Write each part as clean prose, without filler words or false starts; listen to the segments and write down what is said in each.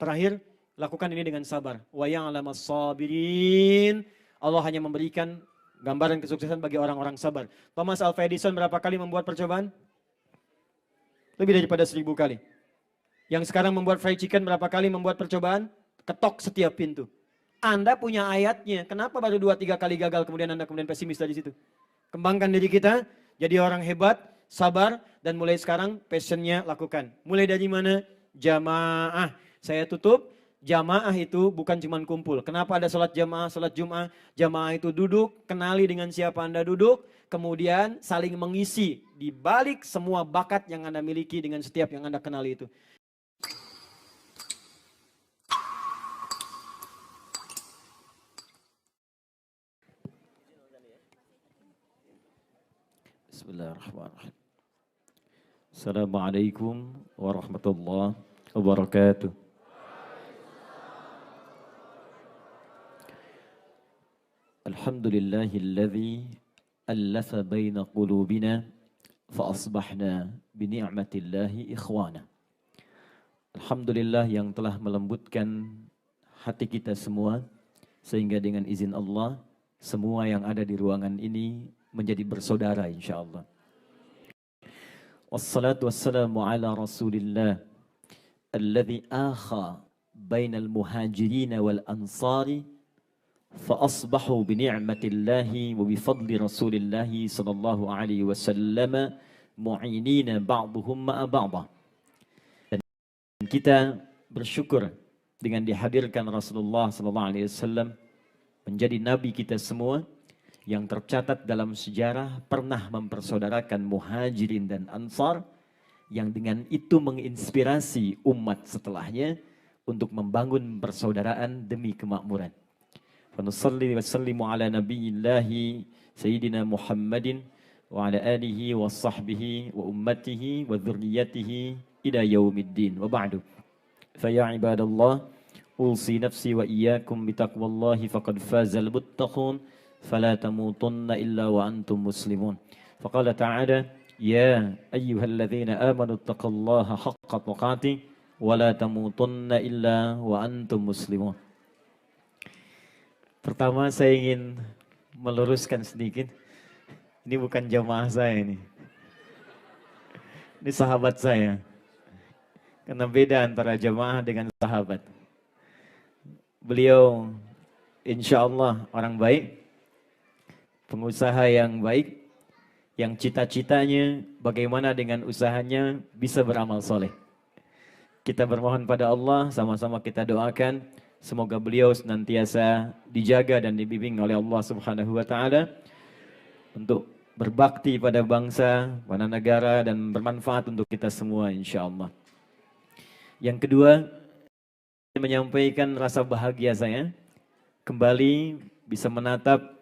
Terakhir, lakukan ini dengan sabar. Wa ya'lamas sabirin. Allah hanya memberikan gambaran kesuksesan bagi orang-orang sabar. Thomas Alva Edison berapa kali membuat percobaan? Lebih daripada 1000 kali. Yang sekarang membuat fried chicken berapa kali membuat percobaan? Ketok setiap pintu. Anda punya ayatnya. Kenapa baru 2-3 kali gagal kemudian Anda kemudian pesimis dari situ? Kembangkan diri kita, jadi orang hebat, sabar, dan mulai sekarang passionnya lakukan. Mulai dari mana? Jamaah. Saya tutup, jamaah itu bukan cuma kumpul. Kenapa ada sholat jamaah, sholat Jum'ah? Jamaah itu duduk, kenali dengan siapa Anda duduk, kemudian saling mengisi di balik semua bakat yang Anda miliki dengan setiap yang Anda kenali itu. Bismillahirrahmanirrahim. Assalamualaikum warahmatullahi wabarakatuh. Alhamdulillahilladzi allafa baina qulubina fa asbahna bi ni'matillahi ikhwana. Alhamdulillah yang telah melembutkan hati kita semua sehingga dengan izin Allah semua yang ada di ruangan ini menjadi bersaudara insyaallah. Wassalatu wassalamu ala Rasulillah alladzi akha bainal muhajirin wal ansari fa asbahu bi ni'matillahi wa bi fadli Rasulillah sallallahu alaihi wasallam mu'inina ba'dhum ma'a ba'd. Dan kita bersyukur dengan dihadirkan Rasulullah sallallahu alaihi wasallam menjadi nabi kita semua yang tercatat dalam sejarah pernah mempersaudarakan muhajirin dan ansar yang dengan itu menginspirasi umat setelahnya untuk membangun persaudaraan demi kemakmuran. Wa nusalli wa sallimu ala nabiyillahi sayyidina Muhammadin wa ala alihi wa sahbihi wa ummatihi wa dhurriyyatihi ila yaumiddin wa ba'du. Fa ya ibadallah ulsi nafsi wa iyyakum bitaqwallahi faqad fazal muttaqun. فلا تموتن إلا وأنتم مسلمون فقال تعالى يا أيها الذين آمنوا اتقوا الله حق تقاته ولا تموتن إلا وأنتم مسلمون. Pertama saya ingin meluruskan sedikit. Ini bukan jamaah saya ini. Ini sahabat saya. Karena beda antara jamaah dengan sahabat. Beliau insya Allah orang baik, pengusaha yang baik, yang cita-citanya bagaimana dengan usahanya bisa beramal soleh. Kita bermohon pada Allah, sama-sama kita doakan, semoga beliau senantiasa dijaga dan dibimbing oleh Allah Subhanahu wa Ta'ala untuk berbakti pada bangsa, pada negara, dan bermanfaat untuk kita semua insya Allah. Yang kedua, menyampaikan rasa bahagia saya kembali bisa menatap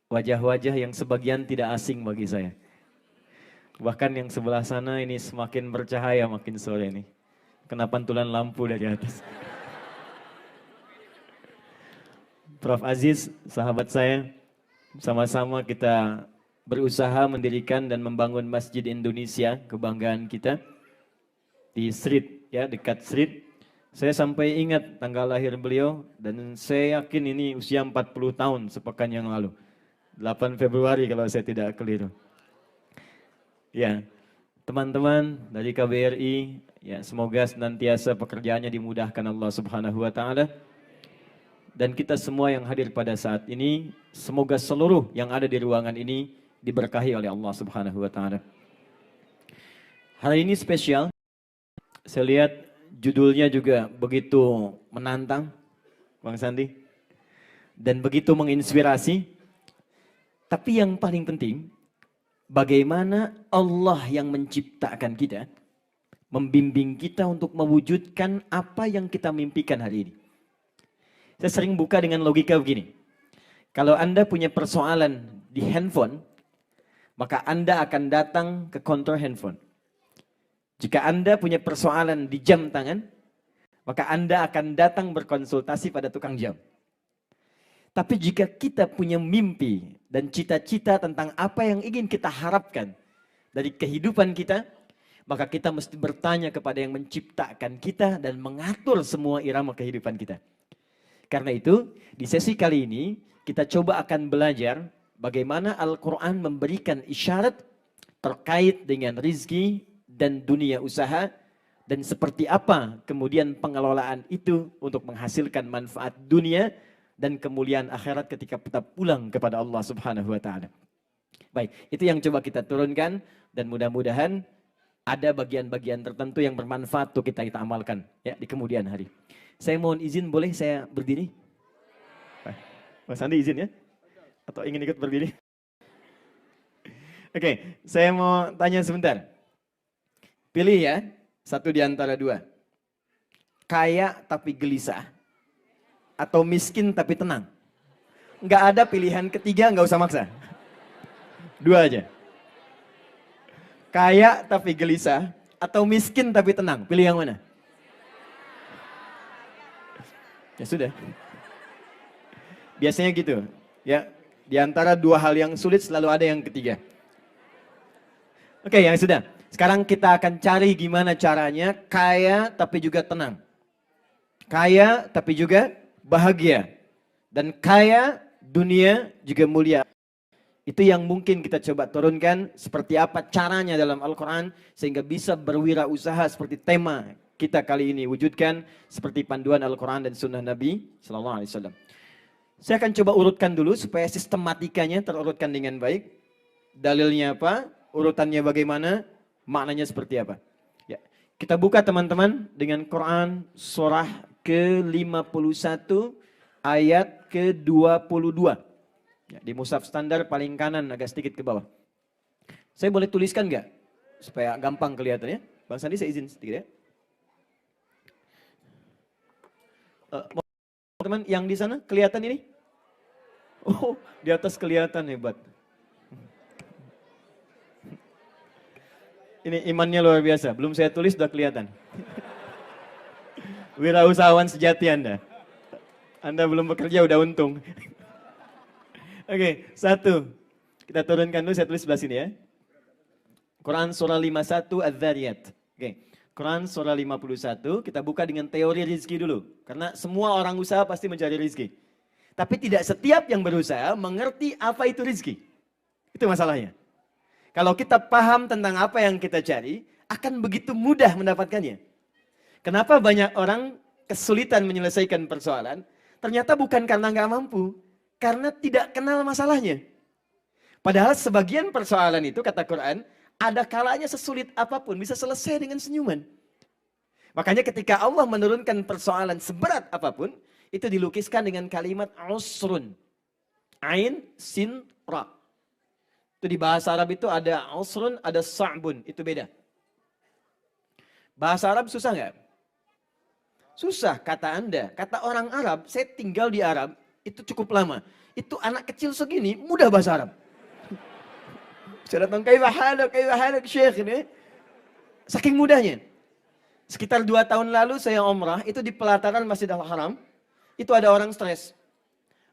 wajah-wajah yang sebagian tidak asing bagi saya. Bahkan yang sebelah sana ini semakin bercahaya makin sore ini. Kena pantulan lampu dari atas. Prof. Aziz, sahabat saya, sama-sama kita berusaha mendirikan dan membangun Masjid Indonesia, kebanggaan kita, di street, ya, dekat street. Saya sampai ingat tanggal lahir beliau, dan saya yakin ini usia 40 tahun sepekan yang lalu. 8 Februari kalau saya tidak keliru. Ya, teman-teman dari KBRI, ya semoga senantiasa pekerjaannya dimudahkan Allah Subhanahu wa Ta'ala. Dan kita semua yang hadir pada saat ini, semoga seluruh yang ada di ruangan ini diberkahi oleh Allah Subhanahu wa Ta'ala. Hari ini spesial. Saya lihat judulnya juga begitu menantang, Bang Sandi, dan begitu menginspirasi. Tapi yang paling penting, bagaimana Allah yang menciptakan kita, membimbing kita untuk mewujudkan apa yang kita mimpikan hari ini. Saya sering buka dengan logika begini. Kalau Anda punya persoalan di handphone, maka Anda akan datang ke konter handphone. Jika Anda punya persoalan di jam tangan, maka Anda akan datang berkonsultasi pada tukang jam. Tapi jika kita punya mimpi dan cita-cita tentang apa yang ingin kita harapkan dari kehidupan kita, Maka kita mesti bertanya kepada yang menciptakan kita dan mengatur semua irama kehidupan kita. Karena itu, di sesi kali ini kita coba akan belajar bagaimana Al-Quran memberikan isyarat terkait dengan rizki dan dunia usaha, dan seperti apa kemudian pengelolaan itu untuk menghasilkan manfaat dunia dan kemuliaan akhirat ketika kita pulang kepada Allah Subhanahu wa taala. Baik, itu yang coba kita turunkan dan mudah-mudahan ada bagian-bagian tertentu yang bermanfaat untuk kita amalkan ya di kemudian hari. Saya mohon izin, boleh saya berdiri? Mas Andi izin ya? Atau ingin ikut berdiri? Oke, saya mau tanya sebentar. Pilih ya, satu di antara dua. Kaya tapi gelisah, atau miskin tapi tenang. Nggak ada pilihan ketiga, nggak usah maksa. Dua aja. Kaya tapi gelisah, atau miskin tapi tenang. Pilih yang mana? Ya sudah. Biasanya gitu. Ya, di antara dua hal yang sulit selalu ada yang ketiga. Oke, yang sudah. Sekarang kita akan cari gimana caranya kaya tapi juga tenang. Kaya tapi juga bahagia. Dan kaya dunia juga mulia. Itu yang mungkin kita coba turunkan seperti apa caranya dalam Al-Quran sehingga bisa berwirausaha seperti tema kita kali ini wujudkan seperti panduan Al-Quran dan Sunnah Nabi Sallallahu Alaihi Wasallam. Saya akan coba urutkan dulu supaya sistematikanya terurutkan dengan baik. Dalilnya apa, urutannya bagaimana, maknanya seperti apa. Ya, kita buka teman-teman dengan Quran surah ke-51 ayat ke-22. Ya, di mushaf standar paling kanan agak sedikit ke bawah. Saya boleh tuliskan nggak? Supaya gampang kelihatannya. Bang Sandi saya izin sedikit ya. Teman yang di sana kelihatan ini? Oh, di atas kelihatan, hebat. Ini imannya luar biasa. Belum saya tulis sudah kelihatan. Wirausahawan sejati Anda. Anda belum bekerja udah untung. Oke, satu. Kita turunkan dulu, saya tulis sebelah sini ya. Quran surah 51 Az-Zariyat. Oke. Quran surah 51, kita buka dengan teori rizki dulu. Karena semua orang usaha pasti mencari rizki. Tapi tidak setiap yang berusaha mengerti apa itu rizki. Itu masalahnya. Kalau kita paham tentang apa yang kita cari, akan begitu mudah mendapatkannya. Kenapa banyak orang kesulitan menyelesaikan persoalan? Ternyata bukan karena nggak mampu. Karena tidak kenal masalahnya. Padahal sebagian persoalan itu, kata Quran, ada kalanya sesulit apapun bisa selesai dengan senyuman. Makanya ketika Allah menurunkan persoalan seberat apapun, itu dilukiskan dengan kalimat usrun. Ain, sin, ra. Itu di bahasa Arab itu ada usrun, ada sa'bun. Itu beda. Bahasa Arab susah nggak? Susah, kata Anda. Kata orang Arab, saya tinggal di Arab, itu cukup lama. Itu anak kecil segini, mudah bahasa Arab. Saya datang, kaifa halak syekh ini. Saking mudahnya. Sekitar 2 tahun lalu saya umrah, itu di pelataran Masjid Al-Haram. Itu ada orang stres.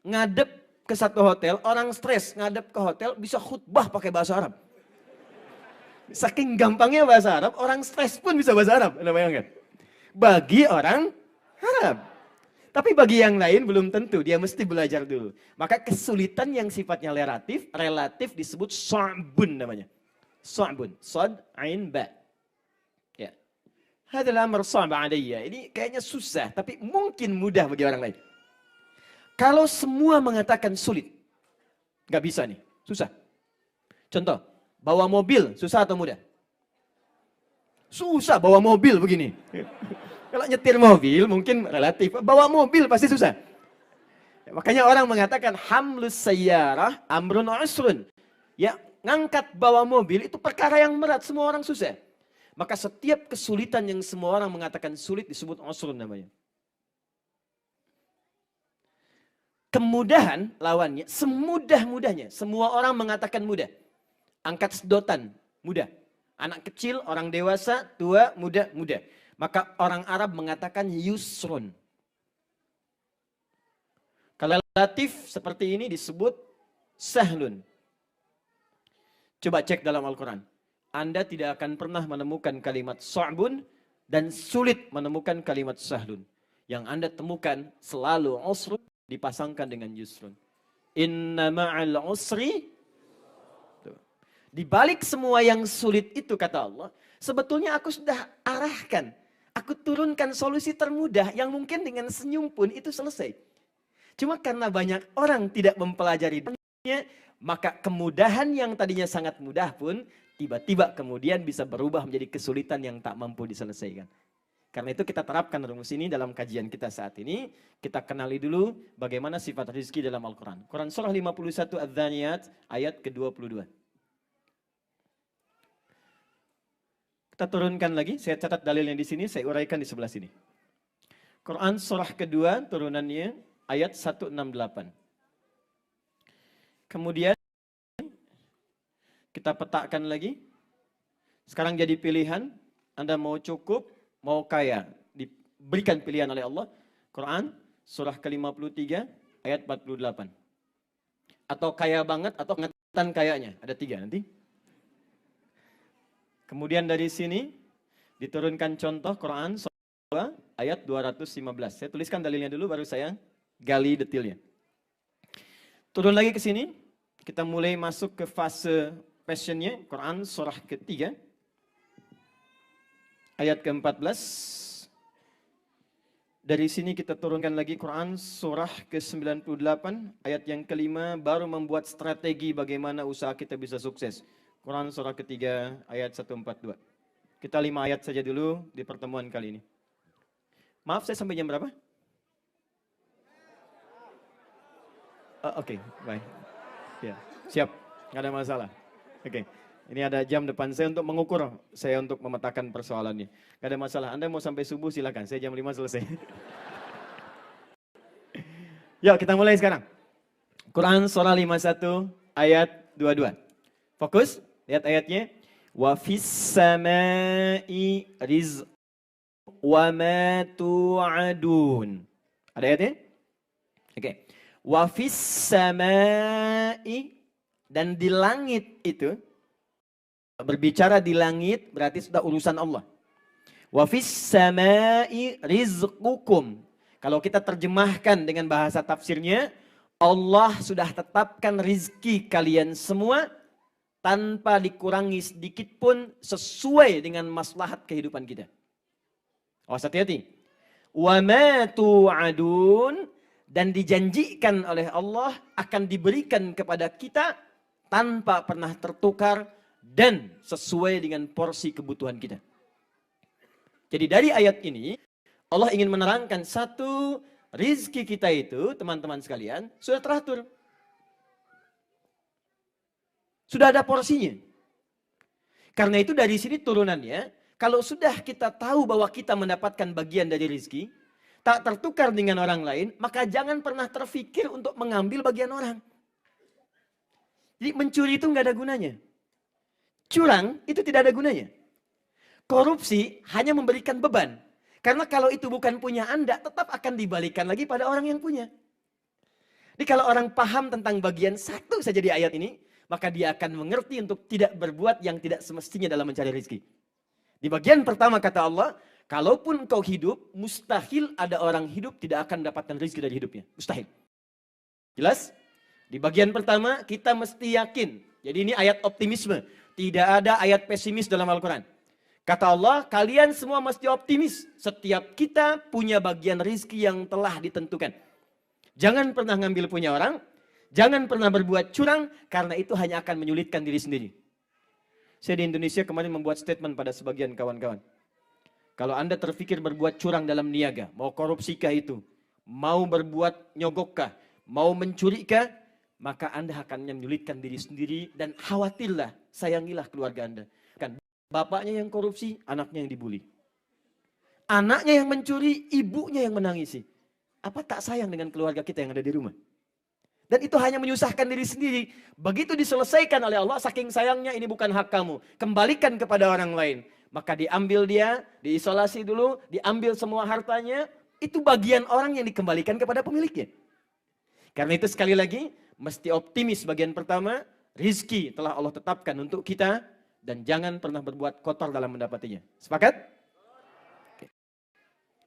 Ngadep ke satu hotel, orang stres ngadep ke hotel bisa khutbah pakai bahasa Arab. Saking gampangnya bahasa Arab, orang stres pun bisa bahasa Arab. Anda bayangkan? Bagi orang Arab. Tapi bagi yang lain belum tentu, dia mesti belajar dulu. Maka kesulitan yang sifatnya relatif disebut sa'bun namanya. Sa'bun, sad, ain, ba. Ya. Hadzal amr sa'b alayya. Ini kayaknya susah, tapi mungkin mudah bagi orang lain. Kalau semua mengatakan sulit, nggak bisa nih, susah. Contoh, bawa mobil susah atau mudah? Susah bawa mobil begini. Kalau nyetir mobil mungkin relatif, bawa mobil pasti susah. Ya, makanya orang mengatakan hamlus sayyarah amrun usrun. Ya, ngangkat bawa mobil itu perkara yang berat, semua orang susah. Maka setiap kesulitan yang semua orang mengatakan sulit disebut usrun namanya. Kemudahan lawannya, semudah-mudahnya. Semua orang mengatakan mudah. Angkat sedotan, mudah. Anak kecil, orang dewasa, tua, muda, mudah. Maka orang Arab mengatakan yusrun. Kalau relatif seperti ini disebut sahlun. Coba cek dalam Al-Quran. Anda tidak akan pernah menemukan kalimat sa'bun dan sulit menemukan kalimat sahlun. Yang Anda temukan selalu usrun dipasangkan dengan yusrun. Inna ma'al usri. Di balik semua yang sulit itu kata Allah, sebetulnya aku sudah arahkan. Aku turunkan solusi termudah yang mungkin dengan senyum pun itu selesai. Cuma karena banyak orang tidak mempelajarinya, maka kemudahan yang tadinya sangat mudah pun tiba-tiba kemudian bisa berubah menjadi kesulitan yang tak mampu diselesaikan. Karena itu kita terapkan rumus ini dalam kajian kita saat ini. Kita kenali dulu bagaimana sifat rizki dalam Al-Quran. Quran surah 51 Adz-Dzariyat ayat ke-22. Kita turunkan lagi, saya catat dalilnya di sini, saya uraikan di sebelah sini. Quran surah kedua turunannya ayat 168. Kemudian kita petakan lagi. Sekarang jadi pilihan, Anda mau cukup, mau kaya. Diberikan pilihan oleh Allah. Quran surah ke-53 ayat 48. Atau kaya banget atau ngetan kayanya. Ada 3 nanti. Kemudian dari sini diturunkan contoh Quran surah ayat 215. Saya tuliskan dalilnya dulu baru saya gali detailnya. Turun lagi ke sini, kita mulai masuk ke fase passionnya. Quran surah ketiga ayat ke-14. Dari sini kita turunkan lagi Quran surah ke-98 ayat yang kelima, baru membuat strategi bagaimana usaha kita bisa sukses. Quran surah ketiga ayat 142. Kita 5 ayat saja dulu di pertemuan kali ini. Maaf, saya sampai jam berapa? Oke, baik. Ya, siap, nggak ada masalah. Oke, ini ada jam depan saya untuk mengukur, saya untuk memetakan persoalannya. Nggak ada masalah, Anda mau sampai subuh silakan, saya jam 5 selesai. Yuk, kita mulai sekarang. Quran surah 51 ayat 22. Fokus. Lihat ayatnya. Wa fis samai rizq wa ma tu'adun. Ada ayatnya? Oke. Wa fis samai, dan di langit itu, berbicara di langit berarti sudah urusan Allah. Wa fis samai rizqukum. Kalau kita terjemahkan dengan bahasa tafsirnya, Allah sudah tetapkan rizki kalian semua tanpa dikurangi sedikit pun sesuai dengan maslahat kehidupan kita. Awas hati-hati. Wa ma tu'adun, dan dijanjikan oleh Allah akan diberikan kepada kita tanpa pernah tertukar dan sesuai dengan porsi kebutuhan kita. Jadi dari ayat ini Allah ingin menerangkan satu, rizki kita itu teman-teman sekalian sudah teratur. Sudah ada porsinya. Karena itu dari sini turunannya, kalau sudah kita tahu bahwa kita mendapatkan bagian dari rizki, tak tertukar dengan orang lain, maka jangan pernah terfikir untuk mengambil bagian orang. Jadi mencuri itu nggak ada gunanya. Curang itu tidak ada gunanya. Korupsi hanya memberikan beban. Karena kalau itu bukan punya Anda, tetap akan dibalikan lagi pada orang yang punya. Jadi kalau orang paham tentang bagian satu saja di ayat ini, maka dia akan mengerti untuk tidak berbuat yang tidak semestinya dalam mencari rezeki. Di bagian pertama kata Allah, kalaupun kau hidup, mustahil ada orang hidup tidak akan mendapatkan rezeki dari hidupnya. Mustahil. Jelas? Di bagian pertama kita mesti yakin. Jadi ini ayat optimisme. Tidak ada ayat pesimis dalam Al-Quran. Kata Allah, kalian semua mesti optimis. Setiap kita punya bagian rezeki yang telah ditentukan. Jangan pernah ngambil punya orang. Jangan pernah berbuat curang, karena itu hanya akan menyulitkan diri sendiri. Saya di Indonesia kemarin membuat statement pada sebagian kawan-kawan. Kalau Anda terpikir berbuat curang dalam niaga, mau korupsikah itu, mau berbuat nyogokkah, mau mencurikah, maka Anda akan menyulitkan diri sendiri dan khawatirlah, sayangilah keluarga Anda. Kan bapaknya yang korupsi, anaknya yang dibully. Anaknya yang mencuri, ibunya yang menangisi. Apa tak sayang dengan keluarga kita yang ada di rumah? Dan itu hanya menyusahkan diri sendiri. Begitu diselesaikan oleh Allah, saking sayangnya ini bukan hak kamu. Kembalikan kepada orang lain. Maka diambil dia, diisolasi dulu, diambil semua hartanya. Itu bagian orang yang dikembalikan kepada pemiliknya. Karena itu sekali lagi, mesti optimis bagian pertama. Rizki telah Allah tetapkan untuk kita. dan jangan pernah berbuat kotor dalam mendapatinya. Sepakat? Oke.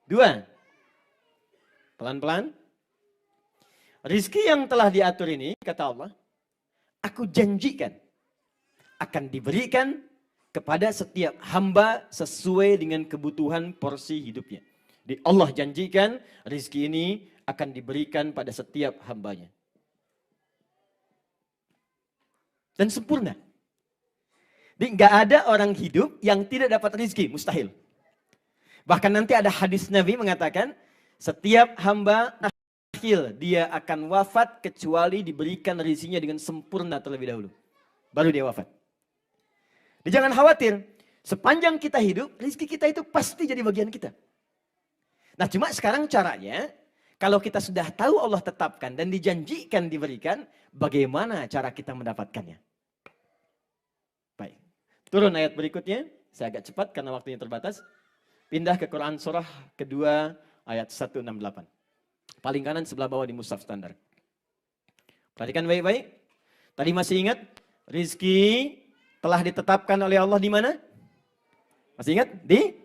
2. Pelan-pelan. Rizki yang telah diatur ini, kata Allah, aku janjikan akan diberikan kepada setiap hamba sesuai dengan kebutuhan porsi hidupnya. Jadi Allah janjikan rizki ini akan diberikan pada setiap hambanya. Dan sempurna. Jadi nggak ada orang hidup yang tidak dapat rizki, mustahil. Bahkan nanti ada hadis Nabi mengatakan, setiap hamba mustahil dia akan wafat kecuali diberikan rizkinya dengan sempurna terlebih dahulu. Baru dia wafat. Jadi jangan khawatir, sepanjang kita hidup, rizki kita itu pasti jadi bagian kita. Nah cuma sekarang caranya, kalau kita sudah tahu Allah tetapkan dan dijanjikan diberikan, bagaimana cara kita mendapatkannya? Baik, turun ayat berikutnya, saya agak cepat karena waktunya terbatas. Pindah ke Quran surah kedua ayat 168. Paling kanan sebelah bawah di mushaf standar. Perhatikan baik-baik. Tadi masih ingat, rizki telah ditetapkan oleh Allah di mana? Masih ingat? Di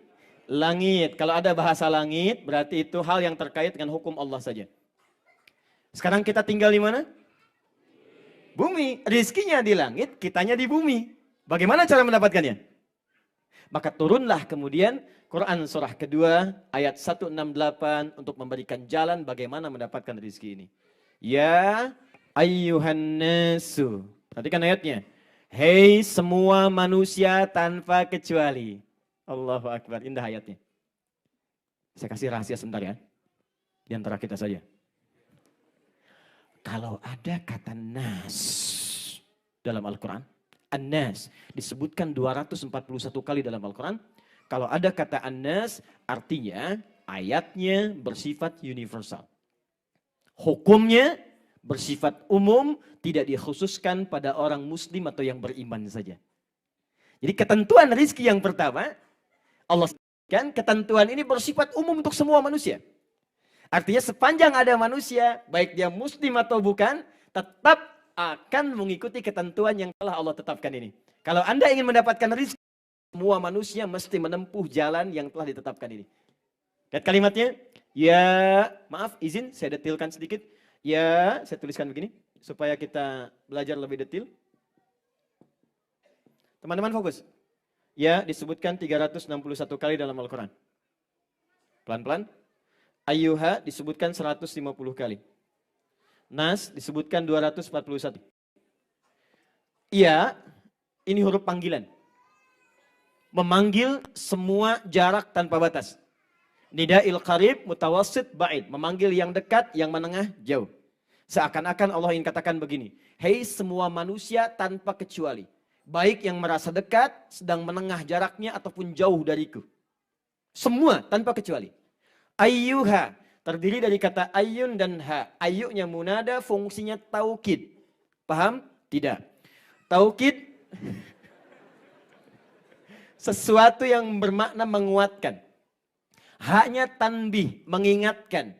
langit. Kalau ada bahasa langit, berarti itu hal yang terkait dengan hukum Allah saja. Sekarang kita tinggal di mana? Bumi. Rizkinya di langit, kitanya di bumi. Bagaimana cara mendapatkannya? Maka turunlah kemudian Quran surah kedua ayat 168 untuk memberikan jalan bagaimana mendapatkan rizki ini. Ya ayyuhan nasu. Perhatikan ayatnya. Hei semua manusia tanpa kecuali. Allahu Akbar, indah ayatnya. Saya kasih rahasia sebentar ya. Di antara kita saja. Kalau ada kata nas dalam Al-Quran, an-nas disebutkan 241 kali dalam Al-Quran. Kalau ada kata an-nas, artinya ayatnya bersifat universal. Hukumnya bersifat umum, tidak dikhususkan pada orang muslim atau yang beriman saja. Jadi ketentuan rizki yang pertama, Allah kan ketentuan ini bersifat umum untuk semua manusia. Artinya sepanjang ada manusia, baik dia muslim atau bukan, tetap akan mengikuti ketentuan yang telah Allah tetapkan ini. Kalau Anda ingin mendapatkan rizki, semua manusia mesti menempuh jalan yang telah ditetapkan ini. Lihat kalimatnya. Ya, maaf izin saya detilkan sedikit. Ya, saya tuliskan begini supaya kita belajar lebih detil. Teman-teman fokus. Ya, disebutkan 361 kali dalam Al-Quran. Pelan-pelan. Ayyuha disebutkan 150 kali. Nas disebutkan 241. Iya, ini huruf panggilan. Memanggil semua jarak tanpa batas. Nida'il qarib, mutawassit, ba'id. Memanggil yang dekat, yang menengah, jauh. Seakan-akan Allah ingin katakan begini. Hei semua manusia tanpa kecuali. Baik yang merasa dekat, sedang menengah jaraknya, ataupun jauh dariku. Semua tanpa kecuali. Ayyuha, terdiri dari kata ayyun dan ha. Ayyunya munada, fungsinya taukid. Paham? Tidak. Taukid, sesuatu yang bermakna menguatkan. Haknya tanbih, mengingatkan.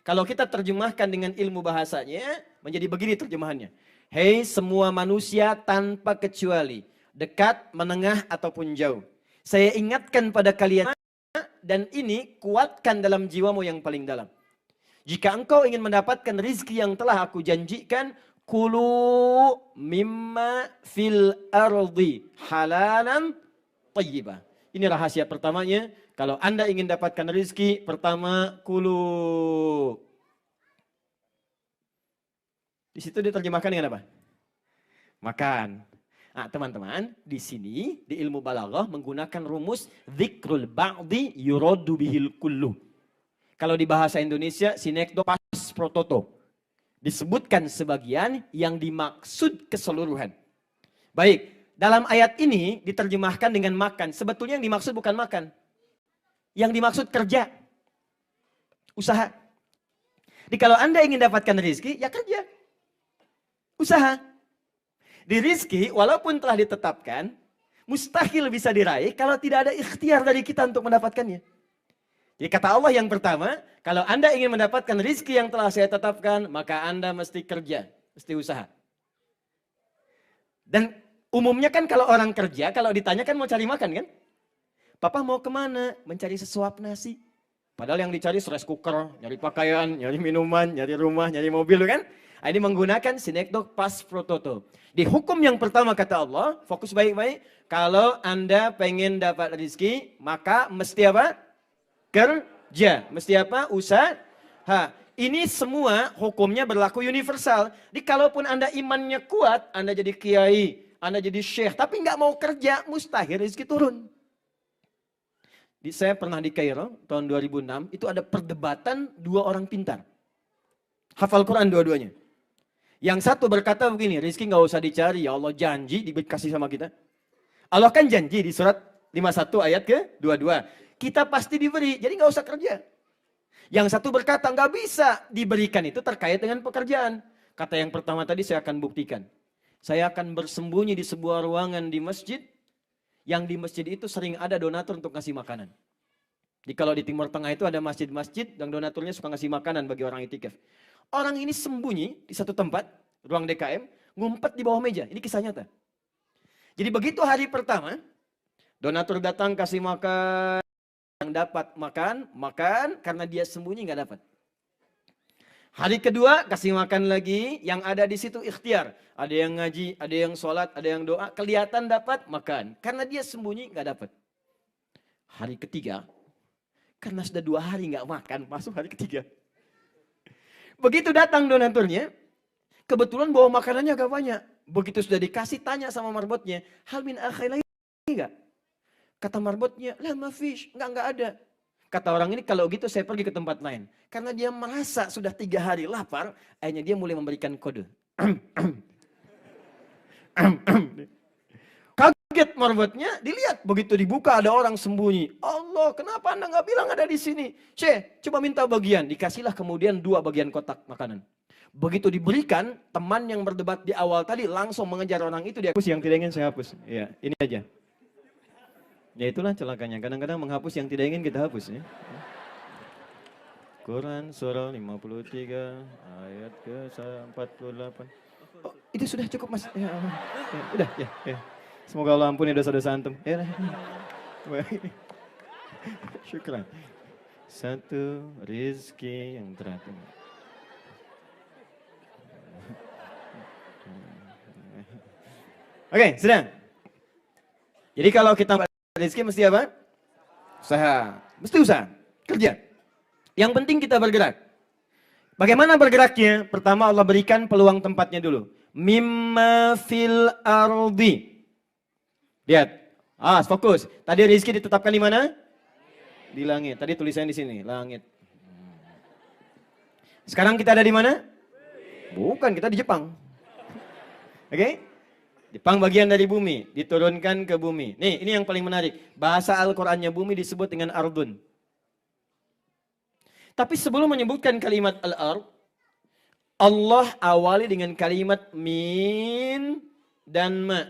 Kalau kita terjemahkan dengan ilmu bahasanya, menjadi begini terjemahannya. Hei semua manusia tanpa kecuali, dekat, menengah, ataupun jauh. Saya ingatkan pada kalian, dan ini kuatkan dalam jiwamu yang paling dalam. Jika engkau ingin mendapatkan rizki yang telah aku janjikan, kulu mimma fil ardi halalan tayyibah. Ini rahasia pertamanya. Kalau Anda ingin dapatkan rizki, pertama kulu. Di situ diterjemahkan dengan apa? Makan. Nah, teman-teman, di sini di ilmu balaghah menggunakan rumus dzikrul ba'di yuradu bihil kullu. Kalau di bahasa Indonesia sinekdo pas prototo. Disebutkan sebagian yang dimaksud keseluruhan. Baik, dalam ayat ini diterjemahkan dengan makan. Sebetulnya yang dimaksud bukan makan. Yang dimaksud kerja. Usaha. Jadi kalau Anda ingin dapatkan rezeki, ya kerja. Usaha. Di rizki, walaupun telah ditetapkan, mustahil bisa diraih kalau tidak ada ikhtiar dari kita untuk mendapatkannya. Jadi kata Allah yang pertama, kalau Anda ingin mendapatkan rizki yang telah saya tetapkan, maka Anda mesti kerja, mesti usaha. Dan Umumnya kan kalau orang kerja, kalau ditanya kan mau cari makan kan? Papa mau kemana? Mencari sesuap nasi. Padahal yang dicari rice cooker, nyari pakaian, nyari minuman, nyari rumah, nyari mobil kan? Nah, ini menggunakan sinekdok pas prototo. Di hukum yang pertama kata Allah, fokus baik-baik. Kalau Anda pengen dapat rezeki, maka mesti apa? Kerja. Mesti apa? Usaha. Ini semua hukumnya berlaku universal. Jadi kalaupun Anda imannya kuat, Anda jadi kiai, Anda jadi syekh, tapi nggak mau kerja, mustahil rezeki turun. Saya pernah di Kairo tahun 2006, itu ada perdebatan dua orang pintar. Hafal Quran dua-duanya. Yang satu berkata begini, rezeki nggak usah dicari, ya Allah janji dikasih sama kita. Allah kan janji di surat 51 ayat ke-22. Kita pasti diberi, jadi nggak usah kerja. Yang satu berkata, nggak bisa diberikan itu terkait dengan pekerjaan. Kata yang pertama tadi saya akan buktikan. Saya akan bersembunyi di sebuah ruangan di masjid, yang di masjid itu sering ada donatur untuk ngasih makanan. Jadi kalau di Timur Tengah itu ada masjid-masjid, yang donaturnya suka ngasih makanan bagi orang itikaf. Orang ini sembunyi di satu tempat, ruang DKM, ngumpet di bawah meja. Ini kisah nyata. Jadi begitu hari pertama, donatur datang kasih makan, yang dapat makan, karena dia sembunyi nggak dapat. Hari kedua kasih makan lagi, yang ada di situ ikhtiar. Ada yang ngaji, ada yang sholat, ada yang doa, kelihatan dapat makan. Karena dia sembunyi nggak dapat. Hari ketiga, karena sudah 2 hari nggak makan, masuk hari ketiga. Begitu datang donaturnya, kebetulan bawa makanannya agak banyak. Begitu sudah dikasih, tanya sama marbotnya, hal min akhir lagi nggak? Kata marbotnya, lah mafish, nggak ada. Kata orang ini, kalau gitu saya pergi ke tempat lain. Karena dia merasa sudah 3 hari lapar, akhirnya dia mulai memberikan kode. Kaget marbotnya, dilihat. Begitu dibuka ada orang sembunyi. Allah, kenapa Anda nggak bilang ada di sini? Coba minta bagian. Dikasihlah kemudian 2 bagian kotak makanan. Begitu diberikan, teman yang berdebat di awal tadi langsung mengejar orang itu. Dia hapus yang tidak ingin saya hapus. Ya, ini aja. Ya itulah celakanya. Kadang-kadang menghapus yang tidak ingin kita hapus. Ya. Quran surah 53 ayat ke-48. Oh, itu sudah cukup mas. Ya, udah ya. Semoga Allah ampuni dosa-dosa antum. Ya. Syukran. 1 rizki yang teratur. Oke, sudah. Jadi kalau kita rezeki mesti apa? Usaha. Mesti usaha. Kerja. Yang penting kita bergerak. Bagaimana bergeraknya? Pertama Allah berikan peluang tempatnya dulu. Mimma fil ardi. Lihat. Fokus. Tadi rezeki ditetapkan di mana? Di langit. Tadi tulisannya di sini. Langit. Sekarang kita ada di mana? Bukan, kita di Jepang. Oke? Jepang bagian dari bumi, diturunkan ke bumi. Nih, ini yang paling menarik. Bahasa Al-Qur'annya bumi disebut dengan ardun. Tapi sebelum menyebutkan kalimat al-ard, Allah awali dengan kalimat min dan ma.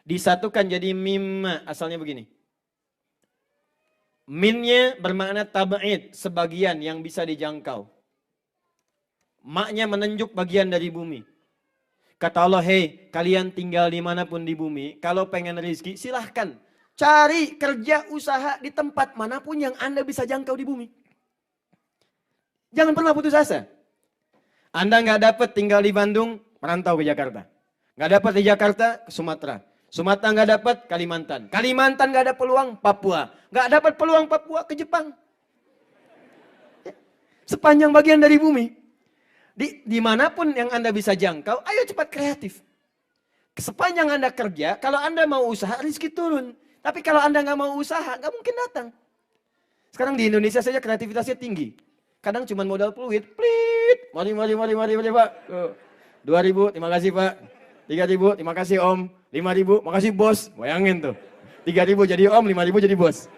Disatukan jadi mimma, asalnya begini. Minnya bermakna tab'id, sebagian yang bisa dijangkau. Maknya menunjuk bagian dari bumi. Kata Allah, hei kalian tinggal dimanapun di bumi, kalau pengen rezeki silahkan. Cari kerja usaha di tempat manapun yang Anda bisa jangkau di bumi. Jangan pernah putus asa. Anda nggak dapat tinggal di Bandung, merantau ke Jakarta. Nggak dapat di Jakarta, ke Sumatera. Sumatera nggak dapat, Kalimantan. Kalimantan nggak ada peluang, Papua. Nggak dapat peluang Papua, ke Jepang. Sepanjang bagian dari bumi. Dimanapun yang Anda bisa jangkau, ayo cepat kreatif. Sepanjang Anda kerja, kalau Anda mau usaha, rezeki turun. Tapi kalau Anda nggak mau usaha, nggak mungkin datang. Sekarang di Indonesia saja kreativitasnya tinggi. Kadang cuma modal peluit, plit. Mari Pak. 2.000, terima kasih Pak. 3.000, terima kasih Om. 5.000, makasih Bos. Bayangin tuh. 3.000 jadi Om, 5.000 jadi Bos.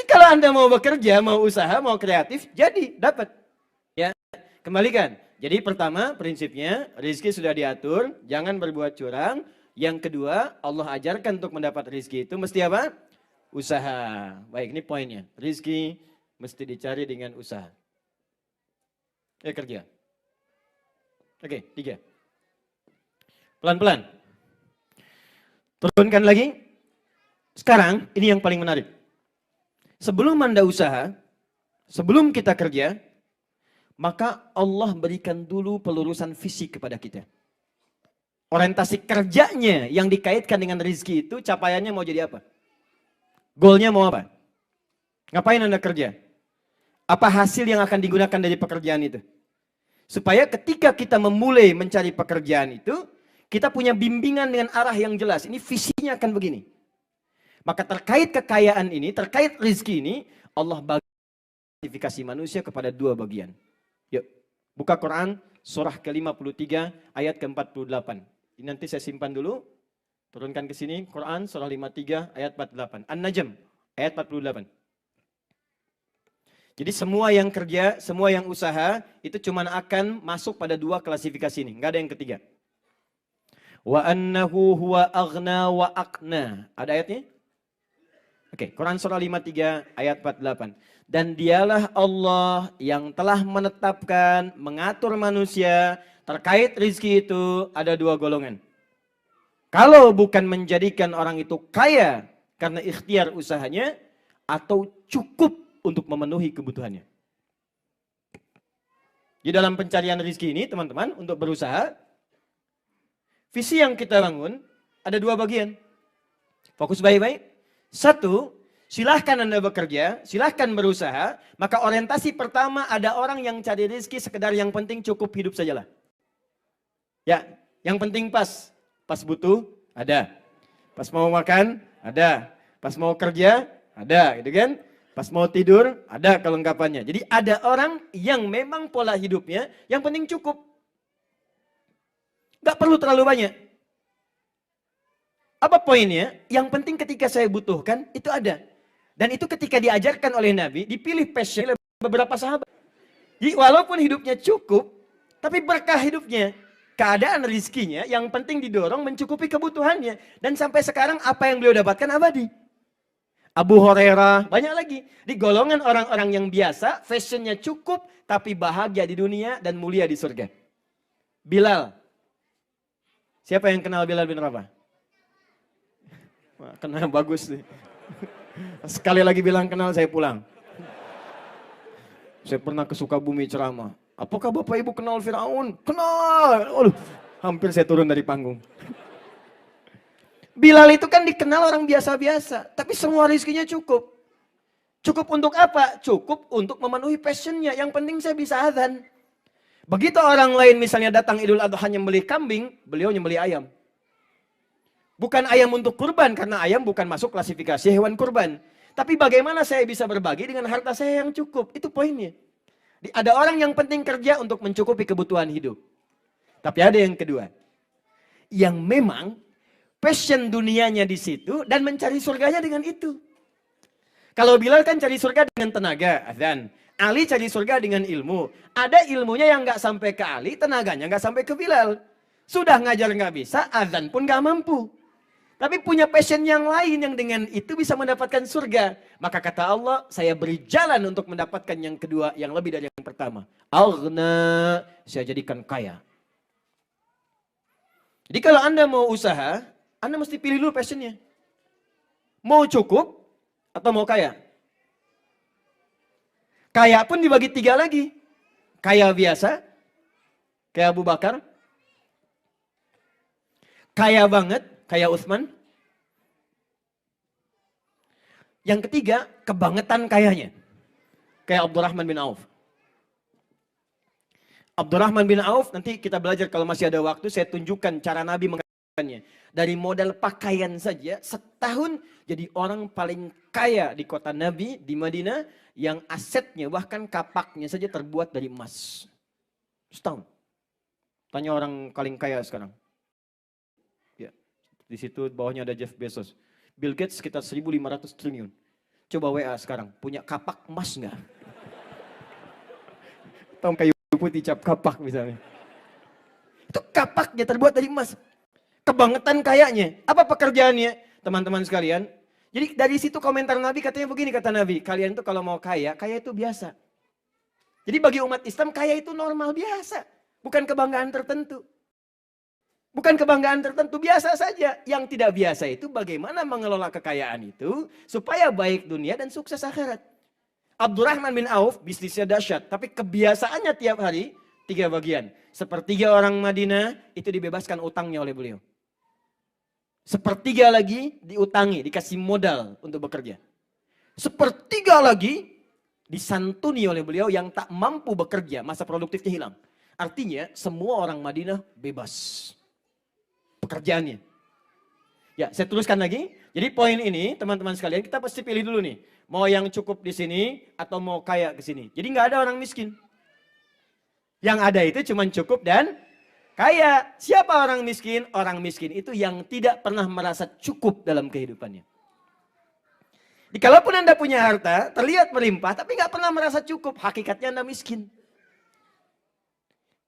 Kalau Anda mau bekerja, mau usaha, mau kreatif, jadi dapat. Ya, kembalikan. Jadi pertama prinsipnya rezeki sudah diatur, jangan berbuat curang. Yang kedua, Allah ajarkan untuk mendapat rezeki itu mesti apa? Usaha. Baik, ini poinnya. Rezeki mesti dicari dengan usaha. Kerja. Oke, 3. Pelan-pelan. Turunkan lagi. Sekarang, ini yang paling menarik. Sebelum Anda usaha, sebelum kita kerja, maka Allah berikan dulu pelurusan fisik kepada kita. Orientasi kerjanya yang dikaitkan dengan rezeki itu, capaiannya mau jadi apa? Goalnya mau apa? Ngapain Anda kerja? Apa hasil yang akan digunakan dari pekerjaan itu? Supaya ketika kita memulai mencari pekerjaan itu, kita punya bimbingan dengan arah yang jelas. Ini visinya akan begini. Maka terkait kekayaan ini, terkait rezeki ini, Allah bagi klasifikasi manusia kepada 2 bagian. Yuk, buka Quran surah ke-53 ayat ke-48. Ini nanti saya simpan dulu. Turunkan ke sini Quran surah 53 ayat 48. An-Najm ayat 48. Jadi semua yang kerja, semua yang usaha itu cuma akan masuk pada 2 klasifikasi ini. Enggak ada yang ketiga. Wa annahu huwa aghna wa aqna. Ada ayatnya? Oke, Quran surah 53 ayat 48. Dan dialah Allah yang telah menetapkan, mengatur manusia terkait rezeki itu ada 2 golongan. Kalau bukan menjadikan orang itu kaya karena ikhtiar usahanya atau cukup untuk memenuhi kebutuhannya. Di dalam pencarian rezeki ini teman-teman untuk berusaha, visi yang kita bangun ada 2 bagian. Fokus baik-baik. 1, silahkan Anda bekerja, silahkan berusaha, maka orientasi pertama ada orang yang cari rezeki sekedar yang penting cukup hidup sajalah. Ya, yang penting pas butuh, ada. Pas mau makan, ada. Pas mau kerja, ada, gitu kan? Pas mau tidur, ada kelengkapannya. Jadi ada orang yang memang pola hidupnya yang penting cukup. Gak perlu terlalu banyak. Apa poinnya? Yang penting ketika saya butuhkan, itu ada. Dan itu ketika diajarkan oleh Nabi, dipilih passion oleh beberapa sahabat. Jadi walaupun hidupnya cukup, tapi berkah hidupnya. Keadaan rizkinya yang penting didorong mencukupi kebutuhannya. Dan sampai sekarang apa yang beliau dapatkan abadi. Abu Hurairah, banyak lagi. Di golongan orang-orang yang biasa, fashionnya cukup, tapi bahagia di dunia dan mulia di surga. Bilal. Siapa yang kenal Bilal bin Rabah? Wah, kenal bagus nih. Sekali lagi bilang kenal, saya pulang. Saya pernah ke Sukabumi ceramah. Apakah Bapak Ibu kenal Firaun? Kenal. Aduh, hampir saya turun dari panggung. Bilal itu kan dikenal orang biasa-biasa, tapi semua rezekinya cukup. Cukup untuk apa? Cukup untuk memenuhi passionnya. Yang penting saya bisa azan. Begitu orang lain misalnya datang Idul Adha nyembelih kambing, beliau nyembelih ayam. Bukan ayam untuk kurban, karena ayam bukan masuk klasifikasi hewan kurban. Tapi bagaimana saya bisa berbagi dengan harta saya yang cukup? Itu poinnya. Ada orang yang penting kerja untuk mencukupi kebutuhan hidup. Tapi ada yang kedua. Yang memang passion dunianya di situ dan mencari surganya dengan itu. Kalau Bilal kan cari surga dengan tenaga, azan. Ali cari surga dengan ilmu. Ada ilmunya yang nggak sampai ke Ali, tenaganya nggak sampai ke Bilal. Sudah ngajar nggak bisa, azan pun nggak mampu. Tapi punya passion yang lain yang dengan itu bisa mendapatkan surga. Maka kata Allah, saya beri jalan untuk mendapatkan yang kedua, yang lebih dari yang pertama. Aghna, saya jadikan kaya. Jadi kalau Anda mau usaha, Anda mesti pilih dulu passionnya. Mau cukup atau mau kaya? Kaya pun dibagi 3 lagi. Kaya biasa, kayak Abu Bakar. Kaya banget, kayak Utsman. Yang ketiga, kebangetan kayanya. Kayak Abdurrahman bin Auf. Abdurrahman bin Auf, nanti kita belajar kalau masih ada waktu, saya tunjukkan cara Nabi mengatakannya. Dari modal pakaian saja, setahun jadi orang paling kaya di kota Nabi, di Madinah, yang asetnya, bahkan kapaknya saja terbuat dari emas. Setahun. Tanya orang paling kaya sekarang. Ya, di situ bawahnya ada Jeff Bezos. Bill Gates sekitar 1.500 triliun. Coba WA sekarang, punya kapak emas nggak? Tahu kayu putih cap kapak misalnya. Itu kapaknya terbuat dari emas. Kebangetan kayanya. Apa pekerjaannya? Teman-teman sekalian. Jadi dari situ komentar Nabi katanya begini, kata Nabi. Kalian tuh kalau mau kaya, kaya itu biasa. Jadi bagi umat Islam kaya itu normal biasa. Bukan kebanggaan tertentu. Bukan kebanggaan tertentu, biasa saja. Yang tidak biasa itu bagaimana mengelola kekayaan itu supaya baik dunia dan sukses akhirat. Abdurrahman bin Auf bisnisnya dahsyat, tapi kebiasaannya tiap hari 3 bagian. Sepertiga orang Madinah itu dibebaskan utangnya oleh beliau. Sepertiga lagi diutangi, dikasih modal untuk bekerja. Sepertiga lagi disantuni oleh beliau yang tak mampu bekerja, masa produktifnya hilang. Artinya semua orang Madinah bebas pekerjaannya. Ya, saya teruskan lagi. Jadi poin ini, teman-teman sekalian, kita pasti pilih dulu nih. Mau yang cukup di sini atau mau kaya ke sini. Jadi nggak ada orang miskin. Yang ada itu cuma cukup dan kaya. Siapa orang miskin? Orang miskin itu yang tidak pernah merasa cukup dalam kehidupannya. Kalaupun Anda punya harta, terlihat melimpah, tapi nggak pernah merasa cukup. Hakikatnya Anda miskin.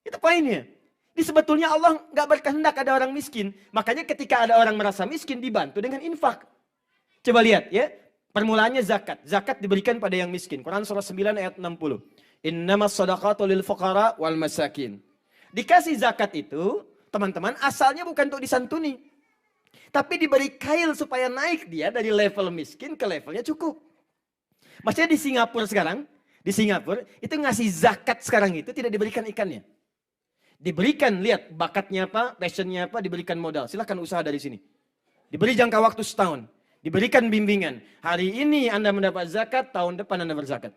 Itu poinnya. Ini sebetulnya Allah nggak berkehendak ada orang miskin. Makanya ketika ada orang merasa miskin dibantu dengan infak. Coba lihat ya. Permulaannya zakat. Zakat diberikan pada yang miskin. Quran surah 9 ayat 60. Innamas shadaqatu lil fuqara wal masakin. Dikasih zakat itu, teman-teman, asalnya bukan untuk disantuni. Tapi diberi kail supaya naik dia dari level miskin ke levelnya cukup. Maksudnya di Singapura sekarang, itu ngasih zakat sekarang itu tidak diberikan ikannya. Diberikan, lihat bakatnya apa, passionnya apa, diberikan modal. Silahkan usaha dari sini. Diberi jangka waktu setahun. Diberikan bimbingan. Hari ini Anda mendapat zakat, tahun depan Anda berzakat.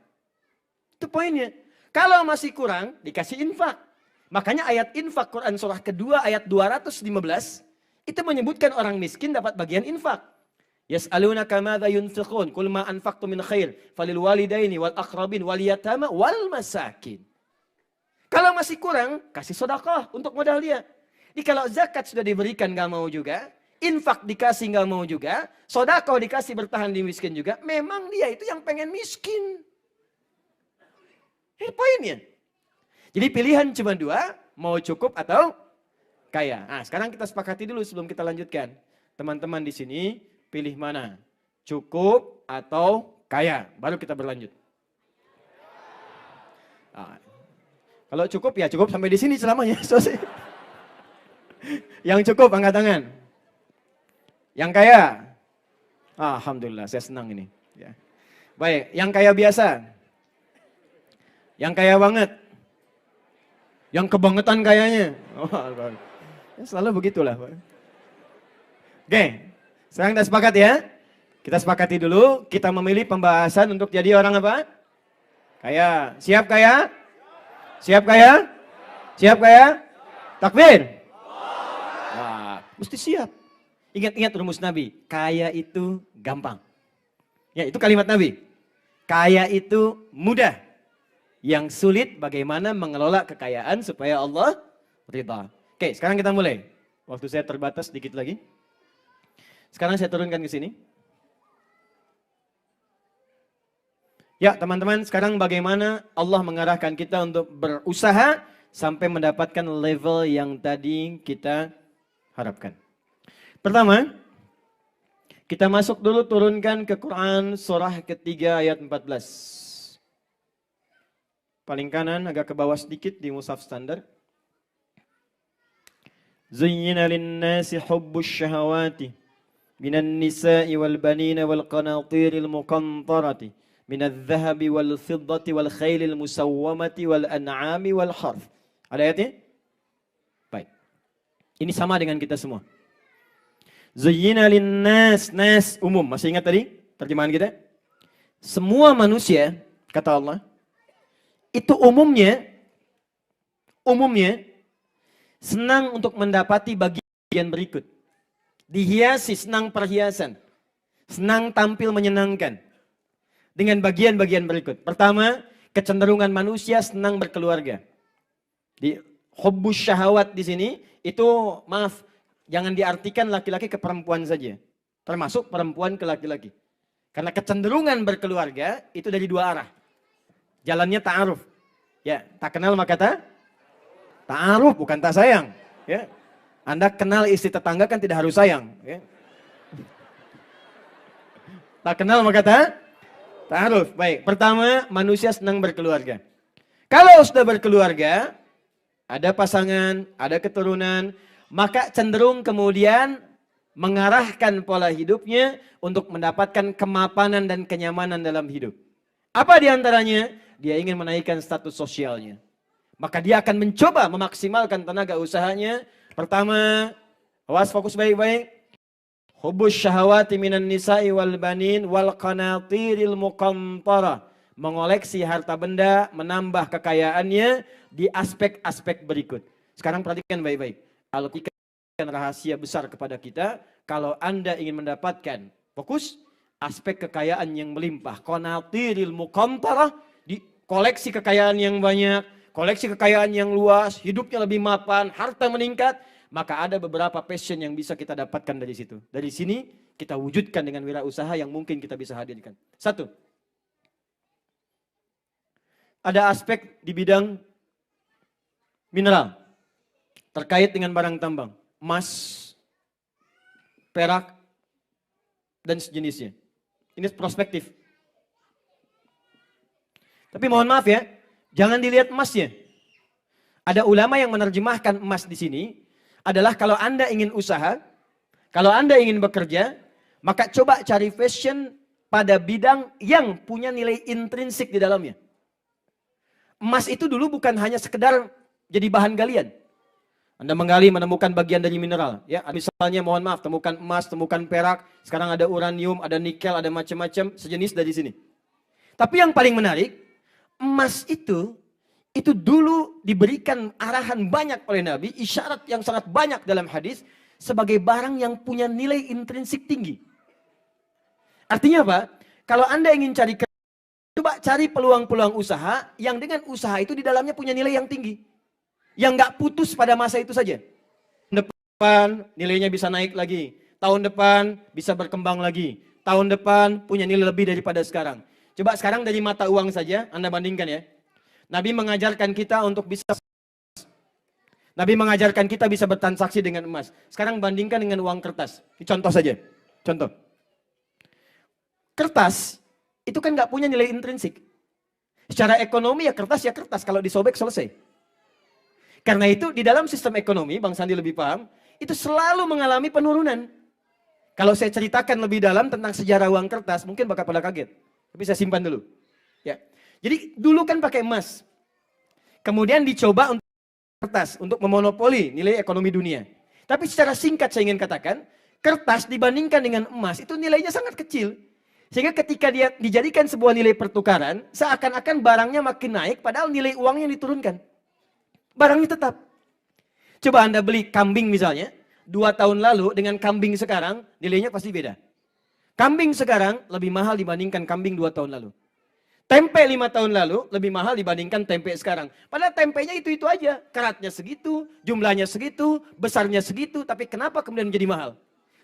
Itu poinnya. Kalau masih kurang, dikasih infak. Makanya ayat infak Quran surah kedua ayat 215, itu menyebutkan orang miskin dapat bagian infak. Yas'alunaka madza yunfiqun qul ma anfaqtum min khair falil walidaini wal aqrabin wal yatama wal masakin. Kalau masih kurang, kasih sedekah untuk modal dia. Jadi kalau zakat sudah diberikan nggak mau juga, infak dikasih nggak mau juga, sedekah dikasih bertahan di miskin juga, memang dia itu yang pengen miskin. Ini poinnya. Jadi pilihan cuma 2, mau cukup atau kaya. Nah, sekarang kita sepakati dulu sebelum kita lanjutkan. Teman-teman di sini pilih mana? Cukup atau kaya? Baru kita berlanjut. Nah, kalau cukup ya cukup sampai di sini selamanya. Yang cukup angkat tangan. Yang kaya? Alhamdulillah, saya senang ini. Ya. Baik, yang kaya biasa? Yang kaya banget? Yang kebangetan kayanya? Ya, selalu begitulah. Oke, sekarang kita sepakat ya. Kita sepakati dulu, kita memilih pembahasan untuk jadi orang apa? Kaya. Siap kaya? Siap kaya? Siap kaya? Takbir? Wah, mesti siap. Ingat-ingat rumus Nabi, kaya itu gampang. Ya, itu kalimat Nabi. Kaya itu mudah. Yang sulit bagaimana mengelola kekayaan supaya Allah ridha. Oke, sekarang kita mulai. Waktu saya terbatas sedikit lagi. Sekarang saya turunkan ke sini. Ya teman-teman, sekarang bagaimana Allah mengarahkan kita untuk berusaha sampai mendapatkan level yang tadi kita harapkan. Pertama, kita masuk dulu turunkan ke Quran surah ketiga ayat 14. Paling kanan agak ke bawah sedikit di mushaf standar. Zuyyina lin-nasi hubbus syahawati minan nisa'i wal banina wal qanatiril muqantarati minadh dhahabi wal fiddati wal khailil musawwamati wal an'ami wal harth. Ada ayatnya? Baik. Ini sama dengan kita semua. Zuyyina lin-nas, nas umum. Masih ingat tadi terjemahan kita? Semua manusia, kata Allah, itu umumnya senang untuk mendapati bagian berikut. Dihiasi, senang perhiasan. Senang tampil menyenangkan. Dengan bagian-bagian berikut. Pertama, kecenderungan manusia senang berkeluarga. Di hubbus syahawat di sini, itu maaf, jangan diartikan laki-laki ke perempuan saja. Termasuk perempuan ke laki-laki. Karena kecenderungan berkeluarga itu dari 2 arah. Jalannya ta'aruf. Ya, tak kenal maka ta'aruf, bukan tak sayang. Ya. Anda kenal istri tetangga kan tidak harus sayang. Ya. Tak kenal maka ta'aruf. Baik, pertama manusia senang berkeluarga. Kalau sudah berkeluarga, ada pasangan, ada keturunan, maka cenderung kemudian mengarahkan pola hidupnya untuk mendapatkan kemapanan dan kenyamanan dalam hidup. Apa diantaranya? Dia ingin menaikkan status sosialnya. Maka dia akan mencoba memaksimalkan tenaga usahanya. Pertama, awas fokus baik-baik. Hubus syahawati minan nisa'i wal banin wal qanatiril muqantara. Mengoleksi harta benda, menambah kekayaannya di aspek-aspek berikut. Sekarang perhatikan baik-baik. Al-Quran rahasia besar kepada kita. Kalau Anda ingin mendapatkan, fokus, aspek kekayaan yang melimpah. Qanatiril muqantara, di koleksi kekayaan yang banyak, koleksi kekayaan yang luas, hidupnya lebih mapan, harta meningkat. Maka ada beberapa passion yang bisa kita dapatkan dari situ. Dari sini kita wujudkan dengan wirausaha yang mungkin kita bisa hadirkan. Satu, ada aspek di bidang mineral terkait dengan barang tambang, emas, perak, dan sejenisnya. Ini perspektif. Tapi mohon maaf ya, jangan dilihat emasnya. Ada ulama yang menerjemahkan emas di sini adalah kalau Anda ingin usaha, kalau Anda ingin bekerja, maka coba cari fashion pada bidang yang punya nilai intrinsik di dalamnya. Emas itu dulu bukan hanya sekedar jadi bahan galian. Anda menggali menemukan bagian dari mineral, ya. Misalnya mohon maaf, temukan emas, temukan perak, sekarang ada uranium, ada nikel, ada macam-macam sejenis dari sini. Tapi yang paling menarik, emas itu dulu diberikan arahan banyak oleh Nabi, isyarat yang sangat banyak dalam hadis sebagai barang yang punya nilai intrinsik tinggi. Artinya apa? Kalau Anda ingin cari kerja, coba cari peluang-peluang usaha yang dengan usaha itu di dalamnya punya nilai yang tinggi. Yang nggak putus pada masa itu saja. Tahun depan nilainya bisa naik lagi. Tahun depan bisa berkembang lagi. Tahun depan punya nilai lebih daripada sekarang. Coba sekarang dari mata uang saja Anda bandingkan ya. Nabi mengajarkan kita untuk bisa bertransaksi dengan emas. Sekarang bandingkan dengan uang kertas. Ini contoh saja. Contoh. Kertas itu kan nggak punya nilai intrinsik. Secara ekonomi ya kertas kalau disobek selesai. Karena itu di dalam sistem ekonomi, Bang Sandi lebih paham, itu selalu mengalami penurunan. Kalau saya ceritakan lebih dalam tentang sejarah uang kertas, mungkin bakal pada kaget. Tapi saya simpan dulu. Ya. Jadi dulu kan pakai emas. Kemudian dicoba untuk kertas, untuk memonopoli nilai ekonomi dunia. Tapi secara singkat saya ingin katakan, kertas dibandingkan dengan emas itu nilainya sangat kecil. Sehingga ketika dia dijadikan sebuah nilai pertukaran, seakan-akan barangnya makin naik, padahal nilai uangnya diturunkan. Barangnya tetap. Coba Anda beli kambing misalnya, 2 tahun lalu dengan kambing sekarang, nilainya pasti beda. Kambing sekarang lebih mahal dibandingkan kambing 2 tahun lalu. Tempe 5 tahun lalu lebih mahal dibandingkan tempe sekarang. Padahal tempenya itu-itu aja. Keratnya segitu, jumlahnya segitu, besarnya segitu, tapi kenapa kemudian menjadi mahal?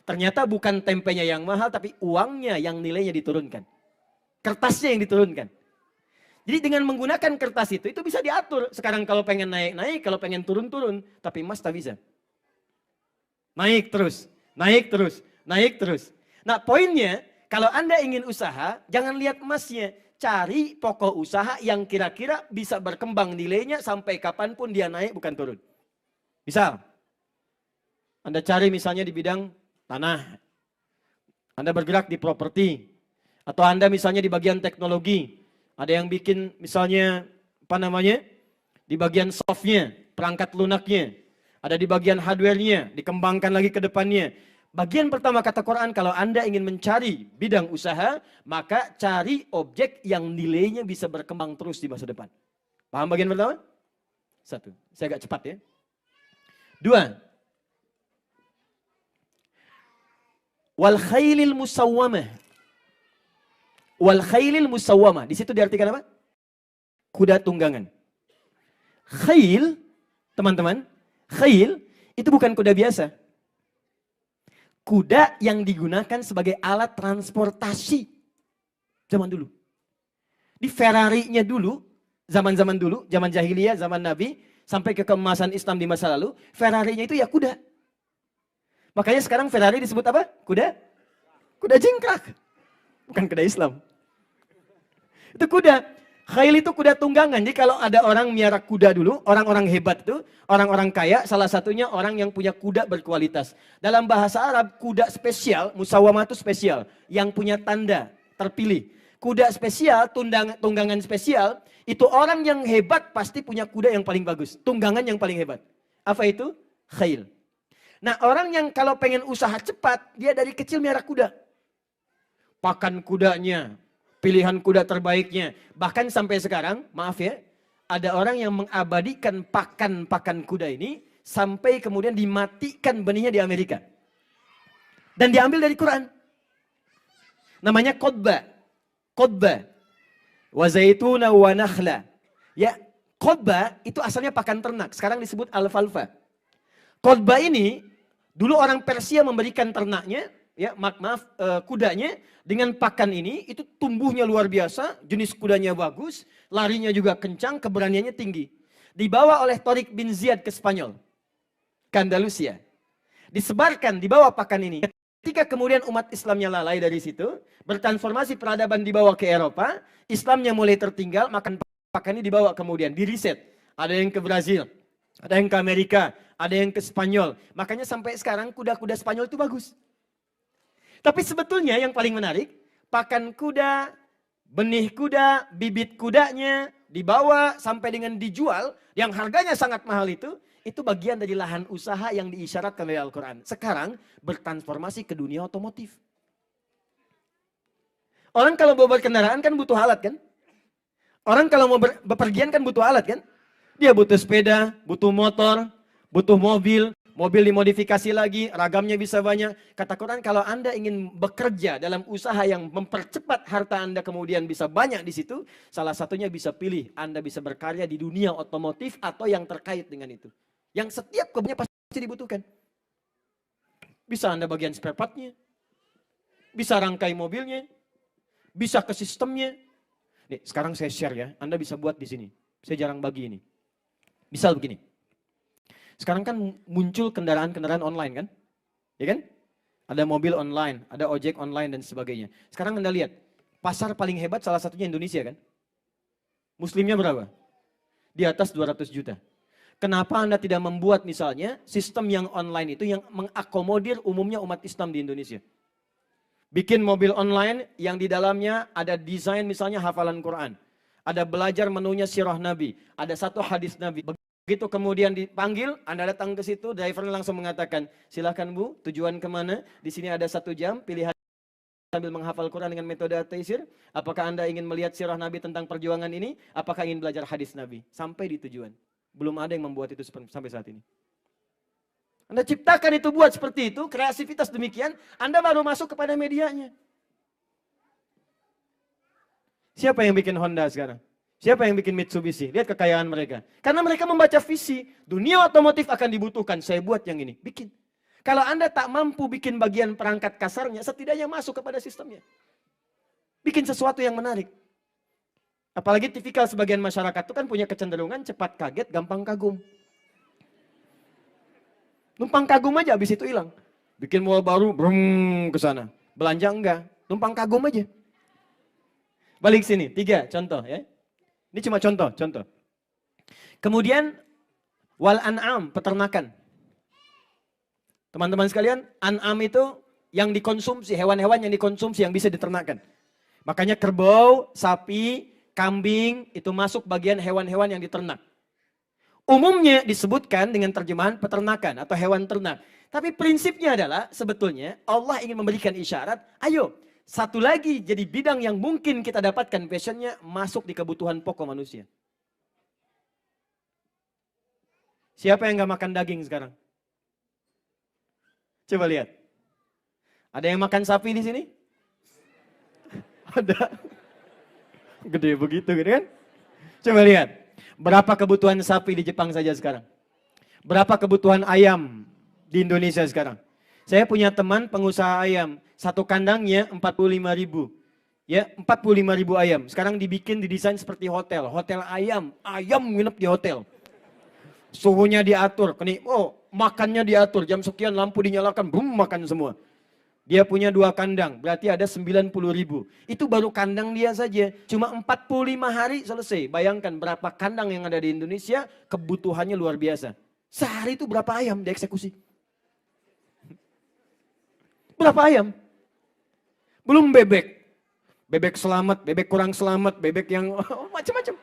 Ternyata bukan tempenya yang mahal, tapi uangnya yang nilainya diturunkan. Kertasnya yang diturunkan. Jadi dengan menggunakan kertas itu bisa diatur. Sekarang kalau pengen naik-naik, kalau pengen turun-turun. Tapi emas tak bisa. Naik terus, naik terus, naik terus. Nah poinnya, kalau Anda ingin usaha, jangan lihat emasnya. Cari pokok usaha yang kira-kira bisa berkembang nilainya sampai kapanpun dia naik bukan turun. Misal, Anda cari misalnya di bidang tanah. Anda bergerak di properti. Atau Anda misalnya di bagian teknologi. Ada yang bikin misalnya di bagian softnya, perangkat lunaknya. Ada di bagian hardware-nya, dikembangkan lagi ke depannya. Bagian pertama kata Quran, kalau Anda ingin mencari bidang usaha, maka cari objek yang nilainya bisa berkembang terus di masa depan. Paham bagian pertama? 1. Saya agak cepat ya. 2. Wal khailil musawwamah. Wal khailil musawwamah. Di situ diartikan apa? Kuda tunggangan. Khail, teman-teman, khail itu bukan kuda biasa. Kuda yang digunakan sebagai alat transportasi zaman dulu. Di Ferrari-nya dulu, zaman-zaman dulu, zaman jahiliyah, zaman Nabi, sampai ke keemasan Islam di masa lalu, Ferrari-nya itu ya kuda. Makanya sekarang Ferrari disebut apa? Kuda? Kuda jingkrak. Bukan kuda Islam. Itu kuda. Khail itu kuda tunggangan. Jadi kalau ada orang miara kuda dulu, orang-orang hebat itu, orang-orang kaya, salah satunya orang yang punya kuda berkualitas. Dalam bahasa Arab, kuda spesial, musawamah itu spesial, yang punya tanda terpilih. Kuda spesial, tunggangan spesial, itu orang yang hebat pasti punya kuda yang paling bagus. Tunggangan yang paling hebat. Apa itu? Khail. Nah, orang yang kalau pengen usaha cepat, dia dari kecil miara kuda. Pakan kudanya, pilihan kuda terbaiknya. Bahkan sampai sekarang, maaf ya, ada orang yang mengabadikan pakan kuda ini sampai kemudian dimatikan benihnya di Amerika. Dan diambil dari Quran. Namanya qodba. Qodba. Wa zaituna wa nakhla. Ya, qodba itu asalnya pakan ternak. Sekarang disebut alfalfa. Qodba ini, dulu orang Persia memberikan ternaknya, ya maaf, kudanya dengan pakan ini, itu tumbuhnya luar biasa, jenis kudanya bagus, larinya juga kencang, keberaniannya tinggi. Dibawa oleh Tariq bin Ziyad ke Spanyol, ke Andalusia. Disebarkan, dibawa pakan ini. Ketika kemudian umat Islamnya lalai dari situ, bertransformasi peradaban dibawa ke Eropa, Islamnya mulai tertinggal, makan pakan ini dibawa kemudian, diriset. Ada yang ke Brazil, ada yang ke Amerika, ada yang ke Spanyol. Makanya sampai sekarang kuda-kuda Spanyol itu bagus. Tapi sebetulnya yang paling menarik, pakan kuda, benih kuda, bibit kudanya dibawa sampai dengan dijual, yang harganya sangat mahal itu bagian dari lahan usaha yang diisyaratkan oleh Al-Quran. Sekarang bertransformasi ke dunia otomotif. Orang kalau mau berkendaraan kan butuh alat kan? Orang kalau mau bepergian kan butuh alat kan? Dia butuh sepeda, butuh motor, butuh mobil, mobil dimodifikasi lagi, ragamnya bisa banyak. Kata Quran, kalau Anda ingin bekerja dalam usaha yang mempercepat harta Anda kemudian bisa banyak di situ, salah satunya bisa pilih Anda bisa berkarya di dunia otomotif atau yang terkait dengan itu. Yang setiap kebutuhannya pasti dibutuhkan. Bisa Anda bagian spare part-nya, bisa rangkai mobilnya, bisa ke sistemnya. Nih, sekarang saya share ya, Anda bisa buat di sini. Saya jarang bagi ini. Misal begini. Sekarang kan muncul kendaraan-kendaraan online kan? Ya kan? Ada mobil online, ada ojek online dan sebagainya. Sekarang Anda lihat, pasar paling hebat salah satunya Indonesia kan? Muslimnya berapa? Di atas 200 juta. Kenapa Anda tidak membuat misalnya sistem yang online itu yang mengakomodir umumnya umat Islam di Indonesia? Bikin mobil online yang di dalamnya ada desain misalnya hafalan Quran. Ada belajar menunya sirah Nabi. Ada satu hadis Nabi. Begitu kemudian dipanggil, Anda datang ke situ, drivernya langsung mengatakan, silakan Bu, tujuan kemana? Di sini ada 1 jam, pilihan sambil menghafal Quran dengan metode at-taisir. Apakah Anda ingin melihat sirah Nabi tentang perjuangan ini? Apakah ingin belajar hadis Nabi? Sampai di tujuan. Belum ada yang membuat itu sampai saat ini. Anda ciptakan itu buat seperti itu, kreativitas demikian, Anda baru masuk kepada medianya. Siapa yang bikin Honda sekarang? Siapa yang bikin Mitsubishi? Lihat kekayaan mereka. Karena mereka membaca visi, dunia otomotif akan dibutuhkan, saya buat yang ini. Bikin. Kalau Anda tak mampu bikin bagian perangkat kasarnya, setidaknya masuk kepada sistemnya. Bikin sesuatu yang menarik. Apalagi tipikal sebagian masyarakat itu kan punya kecenderungan cepat kaget, gampang kagum. Numpang kagum aja, habis itu hilang. Bikin mall baru, brum ke sana. Belanja enggak, numpang kagum aja. Balik sini, 3 contoh ya. Ini cuma contoh. Kemudian wal an'am, peternakan. Teman-teman sekalian, an'am itu yang dikonsumsi, hewan-hewan yang dikonsumsi yang bisa diternakan. Makanya kerbau, sapi, kambing itu masuk bagian hewan-hewan yang diternak. Umumnya disebutkan dengan terjemahan peternakan atau hewan ternak. Tapi prinsipnya adalah sebetulnya Allah ingin memberikan isyarat, ayo satu lagi jadi bidang yang mungkin kita dapatkan passionnya masuk di kebutuhan pokok manusia. Siapa yang gak makan daging sekarang? Coba lihat. Ada yang makan sapi di sini? Ada. Gede begitu gitu kan? Coba lihat. Berapa kebutuhan sapi di Jepang saja sekarang? Berapa kebutuhan ayam di Indonesia sekarang? Saya punya teman pengusaha ayam. Satu kandangnya 45.000. Ya, 45.000 ayam. Sekarang dibikin, didesain seperti hotel. Hotel ayam. Ayam nginep di hotel. Suhunya diatur. Makannya diatur. Jam sekian lampu dinyalakan. Boom, makan semua. Dia punya 2 kandang, berarti ada 90.000. Itu baru kandang dia saja. Cuma 45 hari selesai. Bayangkan berapa kandang yang ada di Indonesia, kebutuhannya luar biasa. Sehari itu berapa ayam dieksekusi? Berapa ayam? Belum bebek. Bebek selamat, bebek kurang selamat, bebek yang macam-macam.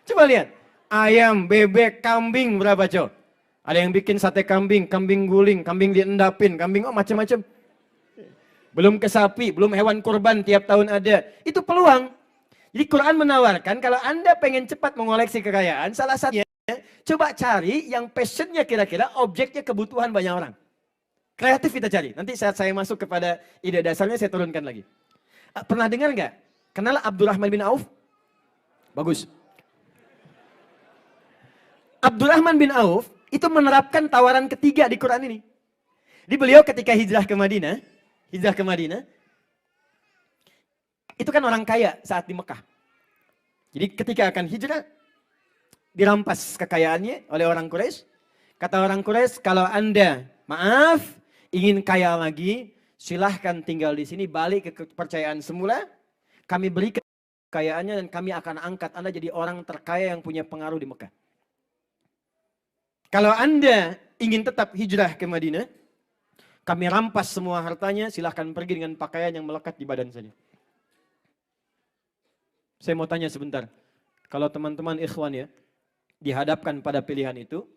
Coba lihat. Ayam, bebek, kambing berapa coba? Ada yang bikin sate kambing, kambing guling, kambing diendapin, kambing macam-macam. Belum ke sapi, belum hewan kurban tiap tahun ada. Itu peluang. Jadi Quran menawarkan kalau Anda pengen cepat mengoleksi kekayaan, salah satunya coba cari yang passionnya kira-kira objeknya kebutuhan banyak orang. Kreatif kita cari. Nanti saat saya masuk kepada ide dasarnya saya turunkan lagi. Pernah dengar nggak? Kenal Abdurrahman bin Auf? Bagus. Abdurrahman bin Auf itu menerapkan tawaran ketiga di Quran ini. Di beliau ketika hijrah ke Madinah, itu kan orang kaya saat di Mekah. Jadi ketika akan hijrah, dirampas kekayaannya oleh orang Quraisy. Kata orang Quraisy, kalau Anda, maaf, ingin kaya lagi, silahkan tinggal di sini, balik ke kepercayaan semula. Kami beri kekayaannya dan kami akan angkat Anda jadi orang terkaya yang punya pengaruh di Mekah. Kalau Anda ingin tetap hijrah ke Madinah, kami rampas semua hartanya, silahkan pergi dengan pakaian yang melekat di badan saja. Saya mau tanya sebentar, kalau teman-teman ikhwan ya, dihadapkan pada pilihan itu,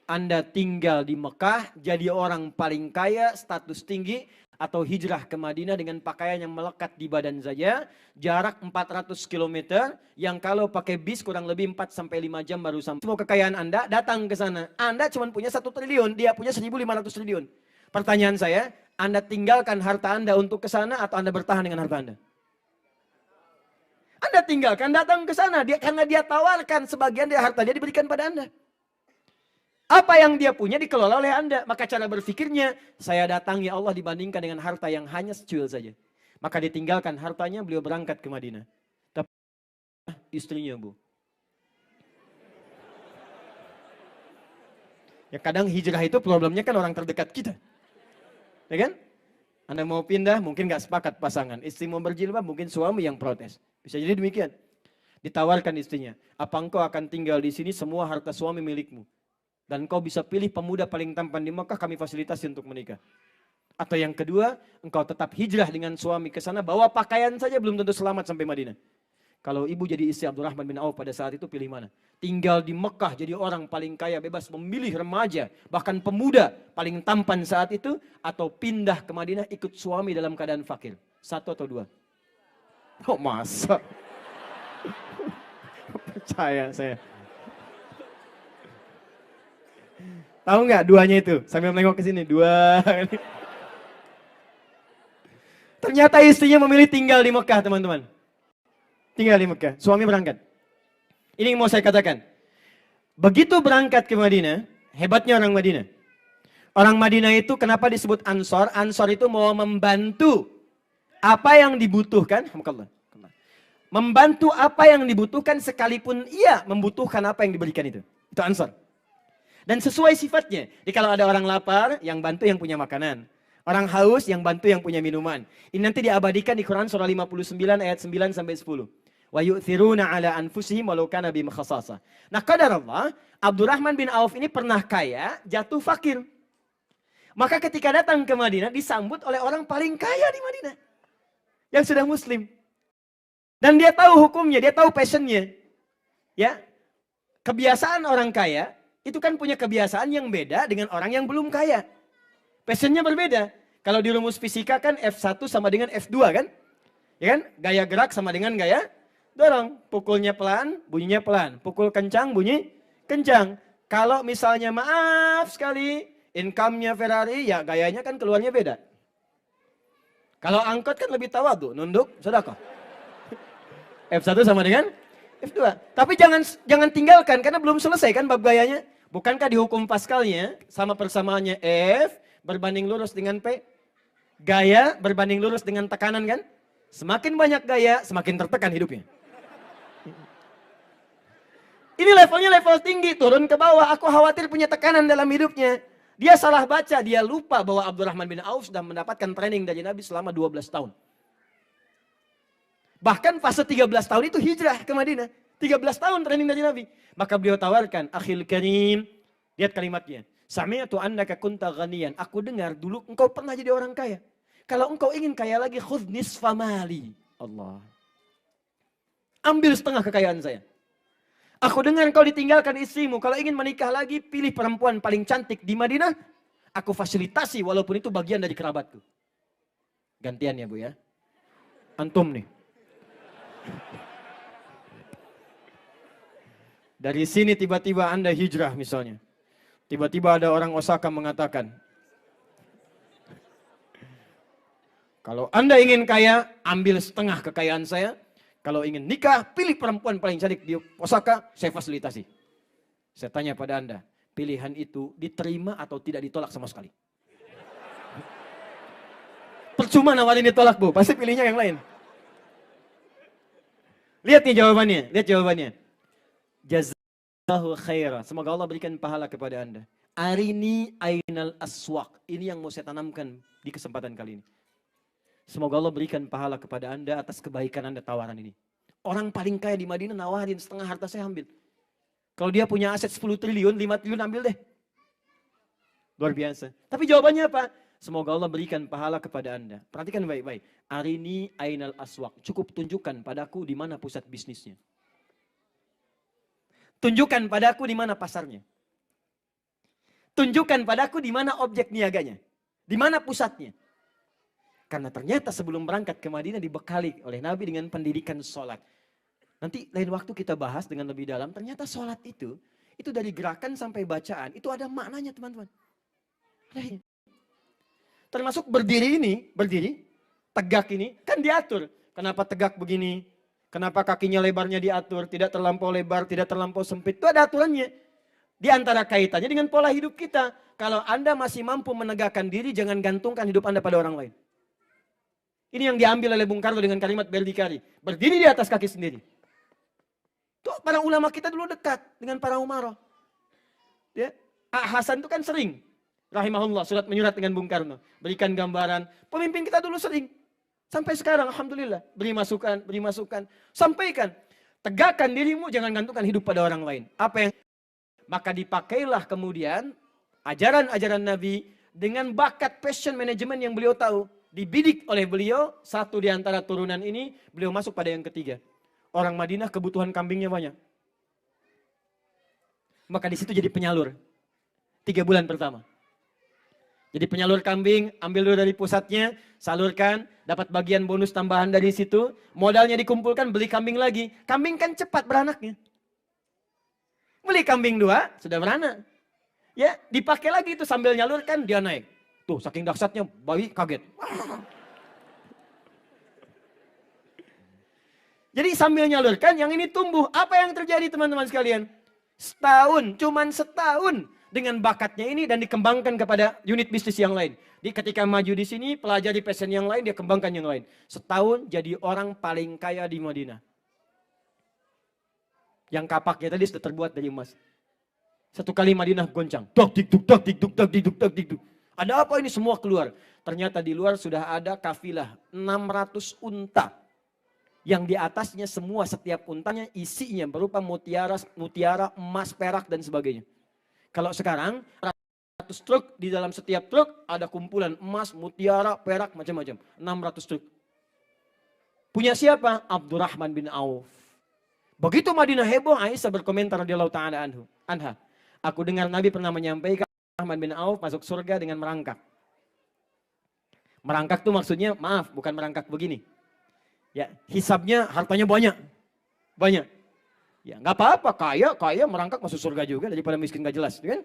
Anda tinggal di Mekah, jadi orang paling kaya, status tinggi, atau hijrah ke Madinah dengan pakaian yang melekat di badan saja, jarak 400 km, yang kalau pakai bis kurang lebih 4-5 jam baru sampai. Semua kekayaan Anda datang ke sana. Anda cuma punya 1 triliun, dia punya 1.500 triliun. Pertanyaan saya, Anda tinggalkan harta Anda untuk ke sana atau Anda bertahan dengan harta Anda? Anda tinggalkan, datang ke sana, karena dia tawarkan sebagian dari harta dia diberikan pada Anda. Apa yang dia punya dikelola oleh Anda. Maka cara berpikirnya, saya datang ya Allah dibandingkan dengan harta yang hanya secuil saja. Maka ditinggalkan hartanya, beliau berangkat ke Madinah. Tapi istrinya, Bu. Ya kadang hijrah itu problemnya kan orang terdekat kita. Ya kan? Anda mau pindah, mungkin gak sepakat pasangan. Istri mau berjilbab, mungkin suami yang protes. Bisa jadi demikian. Ditawarkan istrinya, apa engkau akan tinggal di sini semua harta suami milikmu? Dan kau bisa pilih pemuda paling tampan di Mekah, kami fasilitasi untuk menikah. Atau yang kedua, engkau tetap hijrah dengan suami ke sana, bawa pakaian saja belum tentu selamat sampai Madinah. Kalau ibu jadi istri Abdurrahman bin Auf pada saat itu pilih mana? Tinggal di Mekah jadi orang paling kaya, bebas memilih remaja, bahkan pemuda paling tampan saat itu, atau pindah ke Madinah ikut suami dalam keadaan fakir. 1 atau 2? Oh masa? Percaya saya. Tahu nggak duanya itu? Sambil menengok ke sini, 2. Ternyata istrinya memilih tinggal di Mekah, teman-teman. Tinggal di Mekah, suami berangkat. Ini yang mau saya katakan. Begitu berangkat ke Madinah, hebatnya orang Madinah. Orang Madinah itu kenapa disebut Ansor? Ansor itu mau membantu apa yang dibutuhkan. Membantu apa yang dibutuhkan sekalipun ia membutuhkan apa yang diberikan itu. Itu Ansor. Dan sesuai sifatnya. Jadi kalau ada orang lapar, yang bantu yang punya makanan. Orang haus, yang bantu yang punya minuman. Ini nanti diabadikan di Quran surah 59 ayat 9 sampai 10. Wa yu'thiruna ala anfusihim walau kana bihim khassasah. Nah, qadarullah, Abdurrahman bin Auf ini pernah kaya, jatuh fakir. Maka ketika datang ke Madinah disambut oleh orang paling kaya di Madinah. Yang sudah muslim. Dan dia tahu hukumnya, dia tahu passionnya. Ya. Kebiasaan orang kaya itu kan punya kebiasaan yang beda dengan orang yang belum kaya. Passionnya berbeda. Kalau di rumus fisika kan F1 sama dengan F2 kan? Ya kan? Gaya gerak sama dengan gaya dorong. Pukulnya pelan, bunyinya pelan. Pukul kencang, bunyi kencang. Kalau misalnya maaf sekali, income-nya Ferrari, ya gayanya kan keluarnya beda. Kalau angkot kan lebih tawadu, nunduk, sedekah. F1 sama dengan F2. Tapi jangan tinggalkan karena belum selesai kan bab gayanya. Bukankah di hukum Pascalnya sama persamaannya F berbanding lurus dengan P? Gaya berbanding lurus dengan tekanan kan? Semakin banyak gaya, semakin tertekan hidupnya. Ini levelnya level tinggi, turun ke bawah. Aku khawatir punya tekanan dalam hidupnya. Dia salah baca, dia lupa bahwa Abdurrahman bin Auf sudah mendapatkan training dari Nabi selama 12 tahun. Bahkan fase 13 tahun itu hijrah ke Madinah. 13 tahun training dari Nabi. Maka beliau tawarkan, akhil karim, lihat kalimatnya. Sami'tu annaka kunta ghaniyan. Aku dengar dulu engkau pernah jadi orang kaya. Kalau engkau ingin kaya lagi, khudh nisfa mali. Allah. Ambil setengah kekayaan saya. Aku dengar engkau ditinggalkan istrimu. Kalau ingin menikah lagi, pilih perempuan paling cantik di Madinah. Aku fasilitasi walaupun itu bagian dari kerabatku. Gantian ya Bu ya. Antum nih. Dari sini tiba-tiba Anda hijrah misalnya. Tiba-tiba ada orang Osaka mengatakan, kalau Anda ingin kaya, ambil setengah kekayaan saya. Kalau ingin nikah, pilih perempuan paling cantik di Osaka, saya fasilitasi. Saya tanya pada Anda, pilihan itu diterima atau tidak ditolak sama sekali? Percuma nawarin ditolak Bu, pasti pilihnya yang lain. Lihat nih jawabannya, lihat jawabannya. Jazakallahu khairan. Semoga Allah berikan pahala kepada Anda. Arini ainal aswaq. Ini yang mau saya tanamkan di kesempatan kali ini. Semoga Allah berikan pahala kepada Anda atas kebaikan Anda tawaran ini. Orang paling kaya di Madinah nawarin setengah harta saya ambil. Kalau dia punya aset 10 triliun, 5 triliun ambil deh. Luar biasa. Tapi jawabannya apa? Semoga Allah berikan pahala kepada Anda. Perhatikan baik-baik. Arini ainal aswaq. Cukup tunjukkan padaku di mana pusat bisnisnya. Tunjukkan padaku di mana pasarnya. Tunjukkan padaku di mana objek niaganya. Di mana pusatnya. Karena ternyata sebelum berangkat ke Madinah dibekali oleh Nabi dengan pendidikan sholat. Nanti lain waktu kita bahas dengan lebih dalam. Ternyata sholat itu dari gerakan sampai bacaan. Itu ada maknanya teman-teman. Termasuk berdiri ini, tegak ini, kan diatur. Kenapa tegak begini? Kenapa kakinya lebarnya diatur? Tidak terlampau lebar, tidak terlampau sempit. Itu ada aturannya. Di antara kaitannya dengan pola hidup kita. Kalau Anda masih mampu menegakkan diri, jangan gantungkan hidup Anda pada orang lain. Ini yang diambil oleh Bung Karno dengan kalimat berdikari. Berdiri di atas kaki sendiri. Tuh, para ulama kita dulu dekat dengan para umarah. Ya. Hasan itu kan sering. Rahimahullah, surat menyurat dengan Bung Karno. Berikan gambaran. Pemimpin kita dulu sering. Sampai sekarang, Alhamdulillah. Beri masukan. Sampaikan. Tegakkan dirimu, jangan gantungkan hidup pada orang lain. Apa yang... Maka dipakailah kemudian ajaran-ajaran Nabi dengan bakat passion management yang beliau tahu. Dibidik oleh beliau, satu di antara turunan ini, beliau masuk pada yang ketiga. Orang Madinah kebutuhan kambingnya banyak. Maka di situ jadi penyalur. 3 bulan pertama. Jadi penyalur kambing, ambil dulu dari pusatnya, salurkan, dapat bagian bonus tambahan dari situ, modalnya dikumpulkan, beli kambing lagi. Kambing kan cepat beranaknya. Beli kambing 2, sudah beranak. Ya, dipakai lagi itu sambil nyalurkan, dia naik. Tuh, saking dahsyatnya, bayi kaget. Jadi sambil nyalurkan, yang ini tumbuh. Apa yang terjadi teman-teman sekalian? Setahun, cuman setahun. Dengan bakatnya ini dan dikembangkan kepada unit bisnis yang lain. Ketika maju di sini, pelajari passion yang lain, dia kembangkan yang lain. Setahun jadi orang paling kaya di Madinah. Yang kapaknya tadi sudah terbuat dari emas. Satu kali Madinah goncang. Dok, dik, duk, dok, dik, duk, dok, dik, duk, dok, dik, duk. Ada apa ini semua keluar? Ternyata di luar sudah ada kafilah 600 unta. Yang di atasnya semua setiap untanya isinya berupa mutiara, emas, perak dan sebagainya. Kalau sekarang 100 truk, di dalam setiap truk ada kumpulan emas, mutiara, perak, macam-macam. 600 truk. Punya siapa? Abdurrahman bin Auf. Begitu Madinah heboh, Aisyah berkomentar radhiyallahu ta'ala anha. Aku dengar Nabi pernah menyampaikan Abdurrahman bin Auf masuk surga dengan merangkak. Merangkak tuh maksudnya, maaf, bukan merangkak begini. Ya, hisabnya hartanya banyak. Banyak. Ya, nggak apa-apa, kaya merangkak masuk surga juga daripada miskin nggak jelas, kan?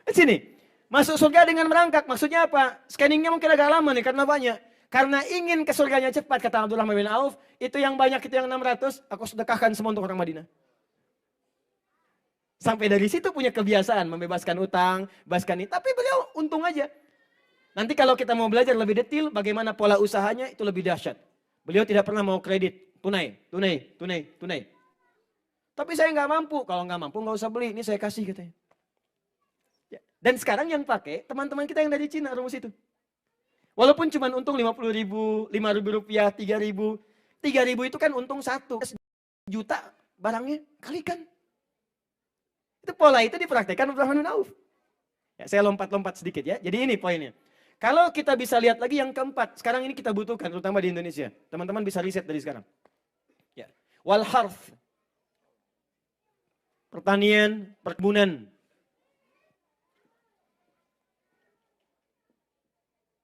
Sini, masuk surga dengan merangkak, maksudnya apa? Scanningnya mungkin agak lama nih karena banyak. Karena ingin ke surganya cepat, kata Abdurrahman bin Auf, itu yang banyak, itu yang 600, aku sedekahkan semua untuk orang Madinah. Sampai dari situ punya kebiasaan, membebaskan utang, bebaskan ini. Tapi beliau untung aja. Nanti kalau kita mau belajar lebih detail, bagaimana pola usahanya, itu lebih dahsyat. Beliau tidak pernah mau kredit, tunai. Tapi saya nggak mampu. Kalau nggak mampu nggak usah beli. Ini saya kasih katanya. Ya. Dan sekarang yang pakai teman-teman kita yang dari Cina rumus itu. Walaupun cuma untung 50.000, 5.000 rupiah, 3.000. 3.000 itu kan untung 1 juta barangnya kalikan. Itu pola itu dipraktekkan Abdurrahman bin Auf. Ya, saya lompat-lompat sedikit ya. Jadi ini poinnya. Kalau kita bisa lihat lagi yang keempat, sekarang ini kita butuhkan terutama di Indonesia. Teman-teman bisa riset dari sekarang. Ya. Wal harf. Pertanian, perkebunan.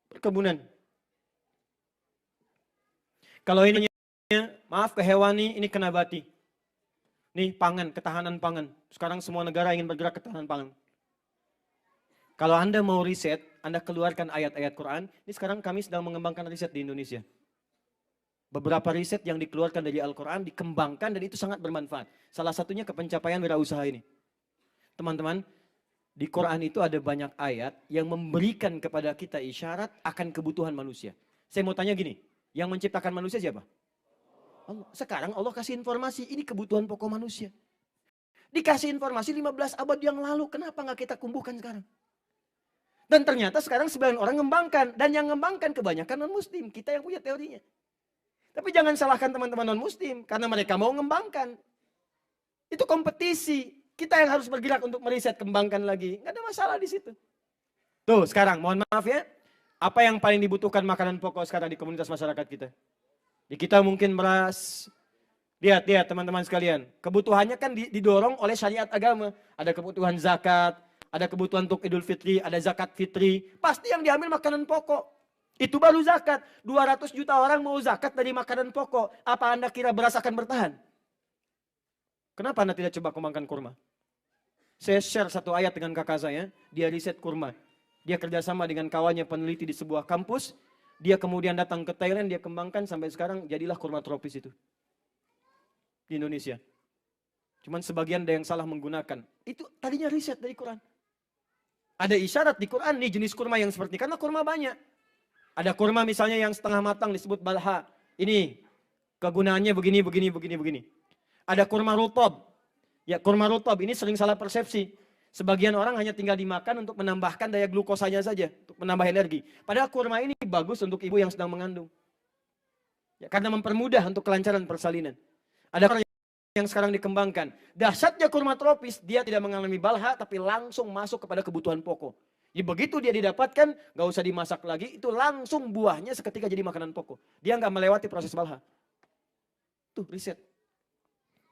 Perkebunan. Kalau ini maaf ke hewani, ini ke nabati. Nih pangan, ketahanan pangan. Sekarang semua negara ingin bergerak ketahanan pangan. Kalau Anda mau riset, Anda keluarkan ayat-ayat Quran. Ini sekarang kami sedang mengembangkan riset di Indonesia. Beberapa riset yang dikeluarkan dari Al-Quran dikembangkan dan itu sangat bermanfaat. Salah satunya ke pencapaian wirausaha ini. Teman-teman, di Quran itu ada banyak ayat yang memberikan kepada kita isyarat akan kebutuhan manusia. Saya mau tanya gini, yang menciptakan manusia siapa? Allah. Sekarang Allah kasih informasi, ini kebutuhan pokok manusia. Dikasih informasi 15 abad yang lalu, kenapa nggak kita kumbuhkan sekarang? Dan ternyata sekarang sebagian orang ngembangkan. Dan yang ngembangkan kebanyakan non-muslim. Kita yang punya teorinya. Tapi jangan salahkan teman-teman non-muslim. Karena mereka mau ngembangkan. Itu kompetisi. Kita yang harus bergerak untuk meriset, kembangkan lagi. Nggak ada masalah di situ. Tuh sekarang, mohon maaf ya. Apa yang paling dibutuhkan makanan pokok sekarang di komunitas masyarakat kita? Di kita mungkin beras. Lihat teman-teman sekalian. Kebutuhannya kan didorong oleh syariat agama. Ada kebutuhan zakat. Ada kebutuhan untuk Idul Fitri, ada zakat fitri. Pasti yang diambil makanan pokok. Itu baru zakat. 200 juta orang mau zakat dari makanan pokok. Apa Anda kira beras akan bertahan? Kenapa Anda tidak coba kembangkan kurma? Saya share satu ayat dengan kakak saya. Dia riset kurma. Dia kerjasama dengan kawannya peneliti di sebuah kampus. Dia kemudian datang ke Thailand, dia kembangkan sampai sekarang jadilah kurma tropis itu. Di Indonesia. Cuman sebagian ada yang salah menggunakan. Itu tadinya riset dari Quran. Ada isyarat di Quran nih jenis kurma yang seperti karena kurma banyak. Ada kurma misalnya yang setengah matang disebut balha. Ini kegunaannya begini. Ada kurma rutob. Ya kurma rutob ini sering salah persepsi. Sebagian orang hanya tinggal dimakan untuk menambahkan daya glukosanya saja. Untuk menambah energi. Padahal kurma ini bagus untuk ibu yang sedang mengandung. Ya, karena mempermudah untuk kelancaran persalinan. Ada orang yang sekarang dikembangkan. Dahsyatnya kurma tropis, dia tidak mengalami balha, tapi langsung masuk kepada kebutuhan pokok. Jadi begitu dia didapatkan, gak usah dimasak lagi, itu langsung buahnya seketika jadi makanan pokok. Dia gak melewati proses balha. Tuh riset.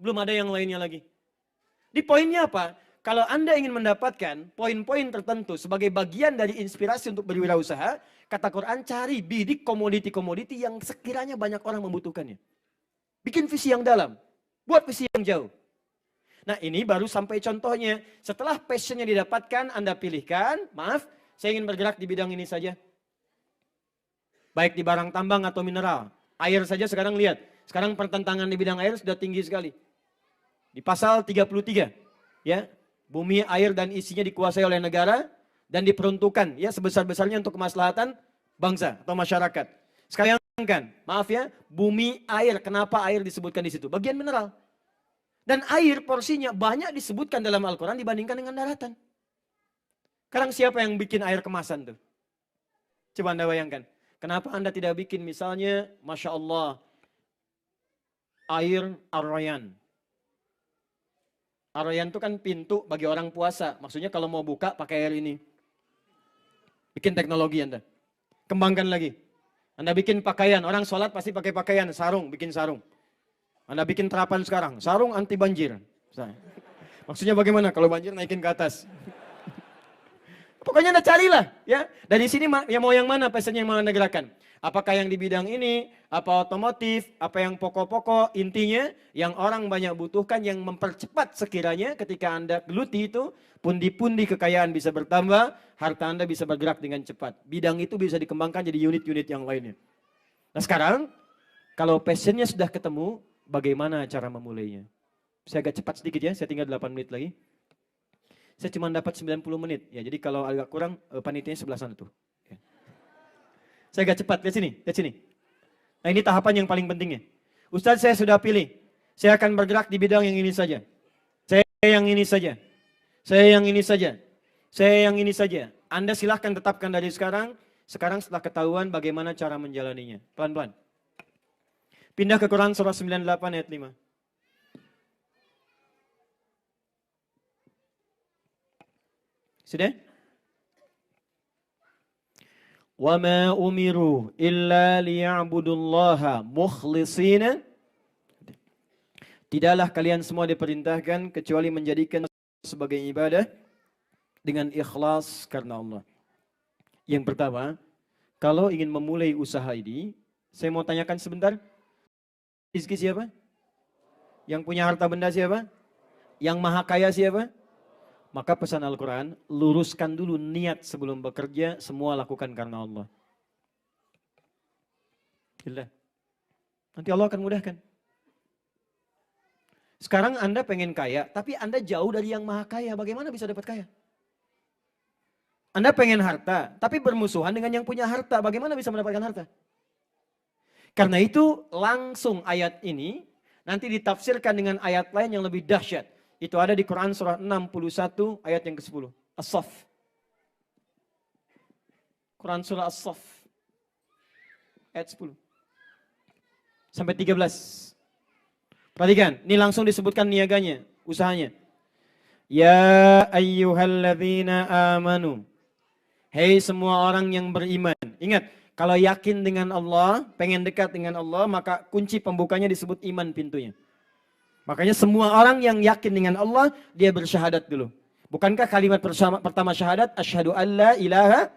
Belum ada yang lainnya lagi. Di poinnya apa? Kalau Anda ingin mendapatkan poin-poin tertentu sebagai bagian dari inspirasi untuk berwirausaha, kata Quran cari bidik komoditi-komoditi yang sekiranya banyak orang membutuhkannya. Bikin visi yang dalam. Buat visi yang jauh. Nah ini baru sampai contohnya. Setelah passionnya didapatkan, Anda pilihkan. Maaf, saya ingin bergerak di bidang ini saja. Baik di barang tambang atau mineral. Air saja sekarang lihat. Sekarang pertentangan di bidang air sudah tinggi sekali. Di pasal 33. Ya, bumi, air dan isinya dikuasai oleh negara. Dan diperuntukkan ya sebesar-besarnya untuk kemaslahatan bangsa atau masyarakat. Sekalian kan, maaf ya, bumi, air. Kenapa air disebutkan di situ? Bagian mineral. Dan air porsinya banyak disebutkan dalam Al-Quran dibandingkan dengan daratan. Sekarang siapa yang bikin air kemasan tuh? Coba Anda bayangkan. Kenapa Anda tidak bikin misalnya, Masya Allah, air Ar-Rayyan. Ar-Rayyan itu kan pintu bagi orang puasa. Maksudnya kalau mau buka pakai air ini. Bikin teknologi Anda. Kembangkan lagi. Anda bikin pakaian, orang sholat pasti pakai pakaian, sarung, bikin sarung. Anda bikin terapan sekarang, sarung anti banjir. Maksudnya bagaimana? Kalau banjir naikin ke atas. Pokoknya Anda carilah. Ya. Dari sini ya mau yang mana pesannya yang mau Anda gerakan. Apakah yang di bidang ini, apa otomotif, apa yang pokok-pokok, intinya yang orang banyak butuhkan yang mempercepat sekiranya ketika Anda geluti itu, pundi-pundi kekayaan bisa bertambah, harta Anda bisa bergerak dengan cepat. Bidang itu bisa dikembangkan jadi unit-unit yang lainnya. Nah sekarang, kalau passionnya sudah ketemu, bagaimana cara memulainya? Saya agak cepat sedikit ya, saya tinggal 8 menit lagi. Saya cuma dapat 90 menit, ya jadi kalau agak kurang, panitianya sebelah sana tuh. Saya agak cepat, lihat sini. Nah ini tahapan yang paling pentingnya. Ustadz saya sudah pilih. Saya akan bergerak di bidang yang ini saja. Saya yang ini saja. Saya yang ini saja. Saya yang ini saja. Anda silahkan tetapkan dari sekarang setelah ketahuan bagaimana cara menjalaninya. Pelan-pelan. Pindah ke Quran surah 98 ayat 5. Sudah? وَمَا أُمِرُوا إِلَّا لِيَعْبُدُوا اللَّهَ مُخْلِصِينَ. Tidaklah kalian semua diperintahkan kecuali menjadikan sebagai ibadah dengan ikhlas karena Allah. Yang pertama, kalau ingin memulai usaha ini, saya mau tanyakan sebentar. Rizki siapa? Yang punya harta benda siapa? Yang maha kaya siapa? Maka pesan Al-Quran, luruskan dulu niat sebelum bekerja, semua lakukan karena Allah. Gila. Nanti Allah akan mudahkan. Sekarang Anda pengen kaya, tapi Anda jauh dari yang maha kaya, bagaimana bisa dapat kaya? Anda pengen harta, tapi bermusuhan dengan yang punya harta, bagaimana bisa mendapatkan harta? Karena itu langsung ayat ini nanti ditafsirkan dengan ayat lain yang lebih dahsyat. Itu ada di Quran surah 61 ayat yang ke-10. As-Saff. Quran surah As-Saff. Ayat 10. Sampai 13. Perhatikan, ini langsung disebutkan niaganya, usahanya. Ya ayyuhalladzina amanu. Hei semua orang yang beriman. Ingat, kalau yakin dengan Allah, pengen dekat dengan Allah, maka kunci pembukanya disebut iman pintunya. Makanya semua orang yang yakin dengan Allah, dia bersyahadat dulu. Bukankah kalimat pertama syahadat, asyhadu alla ilaha,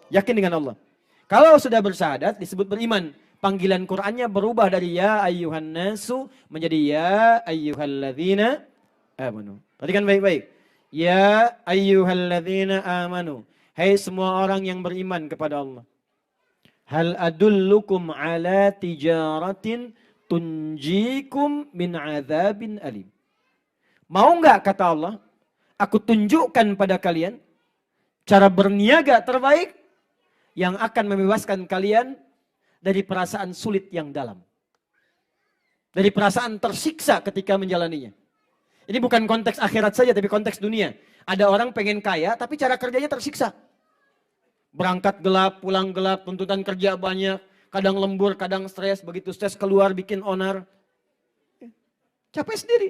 yakin dengan Allah. Kalau sudah bersyahadat, disebut beriman. Panggilan Qur'annya berubah dari ya ayyuhan nasu menjadi ya ayyuhalladzina amanu. Perhatikan baik-baik. Ya ayyuhalladzina amanu. Hai semua orang yang beriman kepada Allah. Hal adullukum ala tijaratin tunjikum min azabin alim. Mau enggak kata Allah, aku tunjukkan pada kalian cara berniaga terbaik yang akan membebaskan kalian dari perasaan sulit yang dalam. Dari perasaan tersiksa ketika menjalaninya. Ini bukan konteks akhirat saja tapi konteks dunia. Ada orang pengen kaya tapi cara kerjanya tersiksa. Berangkat gelap, pulang gelap, tuntutan kerja banyak. Kadang lembur, kadang stres, begitu stres keluar bikin onar. Capek sendiri.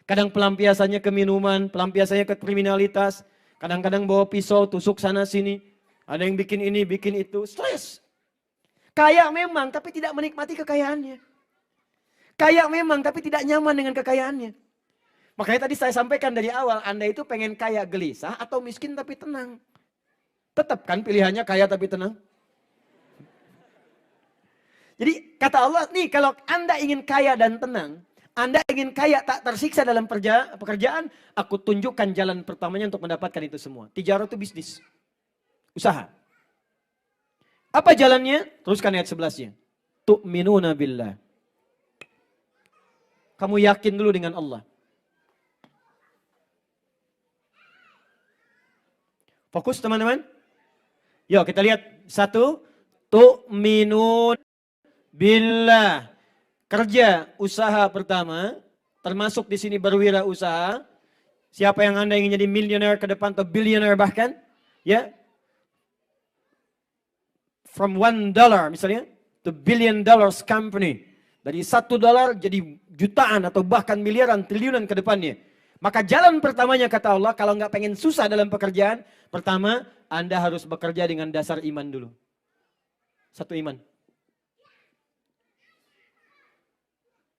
Kadang pelampiasannya ke minuman, pelampiasannya ke kriminalitas. Kadang-kadang bawa pisau, tusuk sana sini. Ada yang bikin ini, bikin itu, stres. Kaya memang, tapi tidak menikmati kekayaannya. Kaya memang, tapi tidak nyaman dengan kekayaannya. Makanya tadi saya sampaikan dari awal, Anda itu pengen kaya gelisah atau miskin tapi tenang. Tetap kan pilihannya kaya tapi tenang. Jadi kata Allah nih kalau Anda ingin kaya dan tenang, Anda ingin kaya tak tersiksa dalam pekerjaan, aku tunjukkan jalan pertamanya untuk mendapatkan itu semua. Tijarah itu bisnis, usaha. Apa jalannya? Teruskan ayat 11-nya. Tu'minuna billah. Kamu yakin dulu dengan Allah. Fokus teman-teman. Yuk kita lihat. Satu. Tu'minun billah. Kerja usaha pertama. Termasuk di sini berwirausaha. Siapa yang Anda ingin jadi millionaire ke depan atau billionaire bahkan. Ya. From $1 misalnya. To $1 billion company. Dari $1 jadi jutaan atau bahkan miliaran, triliunan ke depannya. Maka jalan pertamanya kata Allah, kalau nggak pengen susah dalam pekerjaan, pertama Anda harus bekerja dengan dasar iman dulu. Satu iman.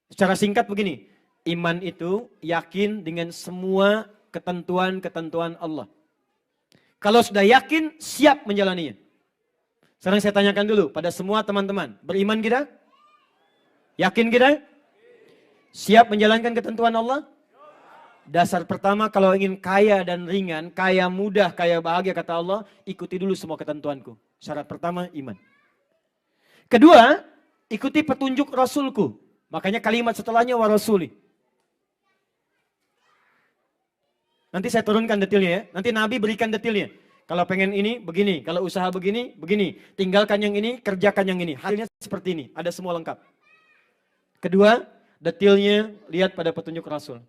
Secara singkat begini, iman itu yakin dengan semua ketentuan-ketentuan Allah. Kalau sudah yakin, siap menjalaninya. Sekarang saya tanyakan dulu pada semua teman-teman, beriman kita? Yakin kita? Siap menjalankan ketentuan Allah? Dasar pertama kalau ingin kaya dan ringan, kaya mudah, kaya bahagia kata Allah, ikuti dulu semua ketentuanku. Syarat pertama iman. Kedua, ikuti petunjuk Rasulku. Makanya kalimat setelahnya wa rasuli. Nanti saya turunkan detailnya ya. Nanti Nabi berikan detailnya. Kalau pengen ini, begini. Kalau usaha begini, begini. Tinggalkan yang ini, kerjakan yang ini. Hasilnya seperti ini. Ada semua lengkap. Kedua, Detailnya lihat pada petunjuk Rasul.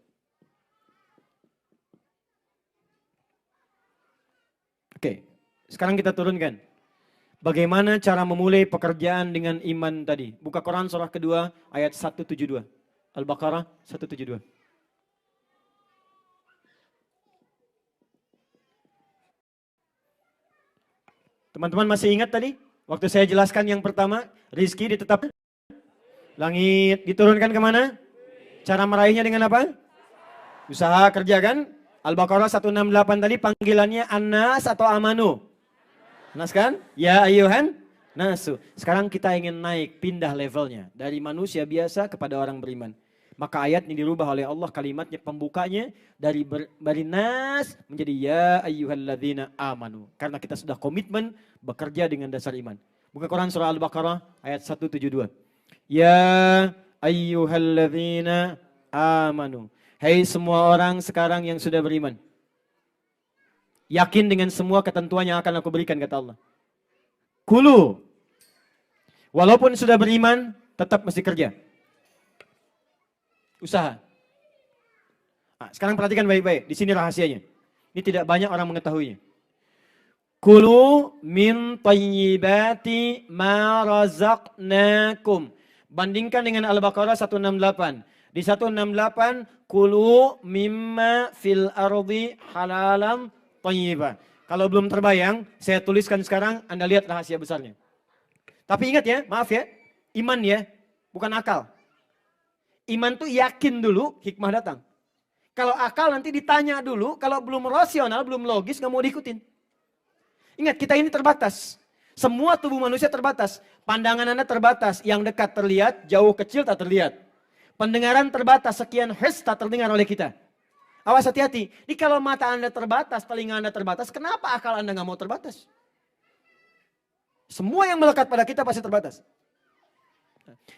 Oke, sekarang kita turunkan. Bagaimana cara memulai pekerjaan dengan iman tadi? Buka Quran surah kedua ayat 172. Al-Baqarah 172. Teman-teman masih ingat tadi? Waktu saya jelaskan yang pertama, rizki ditetapkan. Langit diturunkan kemana? Cara meraihnya dengan apa? Usaha, kerja kan? Al-Baqarah 168 tadi panggilannya An-Nas atau Amanu? Nas kan? Ya ayyuhan nasu. Sekarang kita ingin naik, pindah levelnya. Dari manusia biasa kepada orang beriman. Maka ayat ini dirubah oleh Allah kalimatnya, pembukanya dari nas menjadi ya ayyuhalladzina amanu. Karena kita sudah komitmen bekerja dengan dasar iman. Buka Quran surah Al-Baqarah ayat 172. Ya ayyuhalladzina amanu. Hai semua orang sekarang yang sudah beriman. Yakin dengan semua ketentuan yang akan aku berikan, kata Allah. Kulu. Walaupun sudah beriman, tetap mesti kerja. Usaha. Nah, sekarang perhatikan baik-baik. Di sini rahasianya. Ini tidak banyak orang mengetahuinya. Kulu min tayyibati ma razaqnakum. Bandingkan dengan Al-Baqarah 168. Di 168, kulu mimma fil ardi halalam tayyibah. Kalau belum terbayang, saya tuliskan sekarang, Anda lihat rahasia besarnya. Tapi ingat ya, maaf ya, iman ya, bukan akal. Iman tuh yakin dulu, hikmah datang. Kalau akal nanti ditanya dulu, kalau belum rasional, belum logis, nggak mau diikutin. Ingat, kita ini terbatas. Semua tubuh manusia terbatas. Pandangan Anda terbatas, yang dekat terlihat, jauh kecil tak terlihat. Pendengaran terbatas, sekian hertz tak terdengar oleh kita. Awas hati-hati. Ini kalau mata Anda terbatas, telinga Anda terbatas, kenapa akal Anda nggak mau terbatas? Semua yang melekat pada kita pasti terbatas.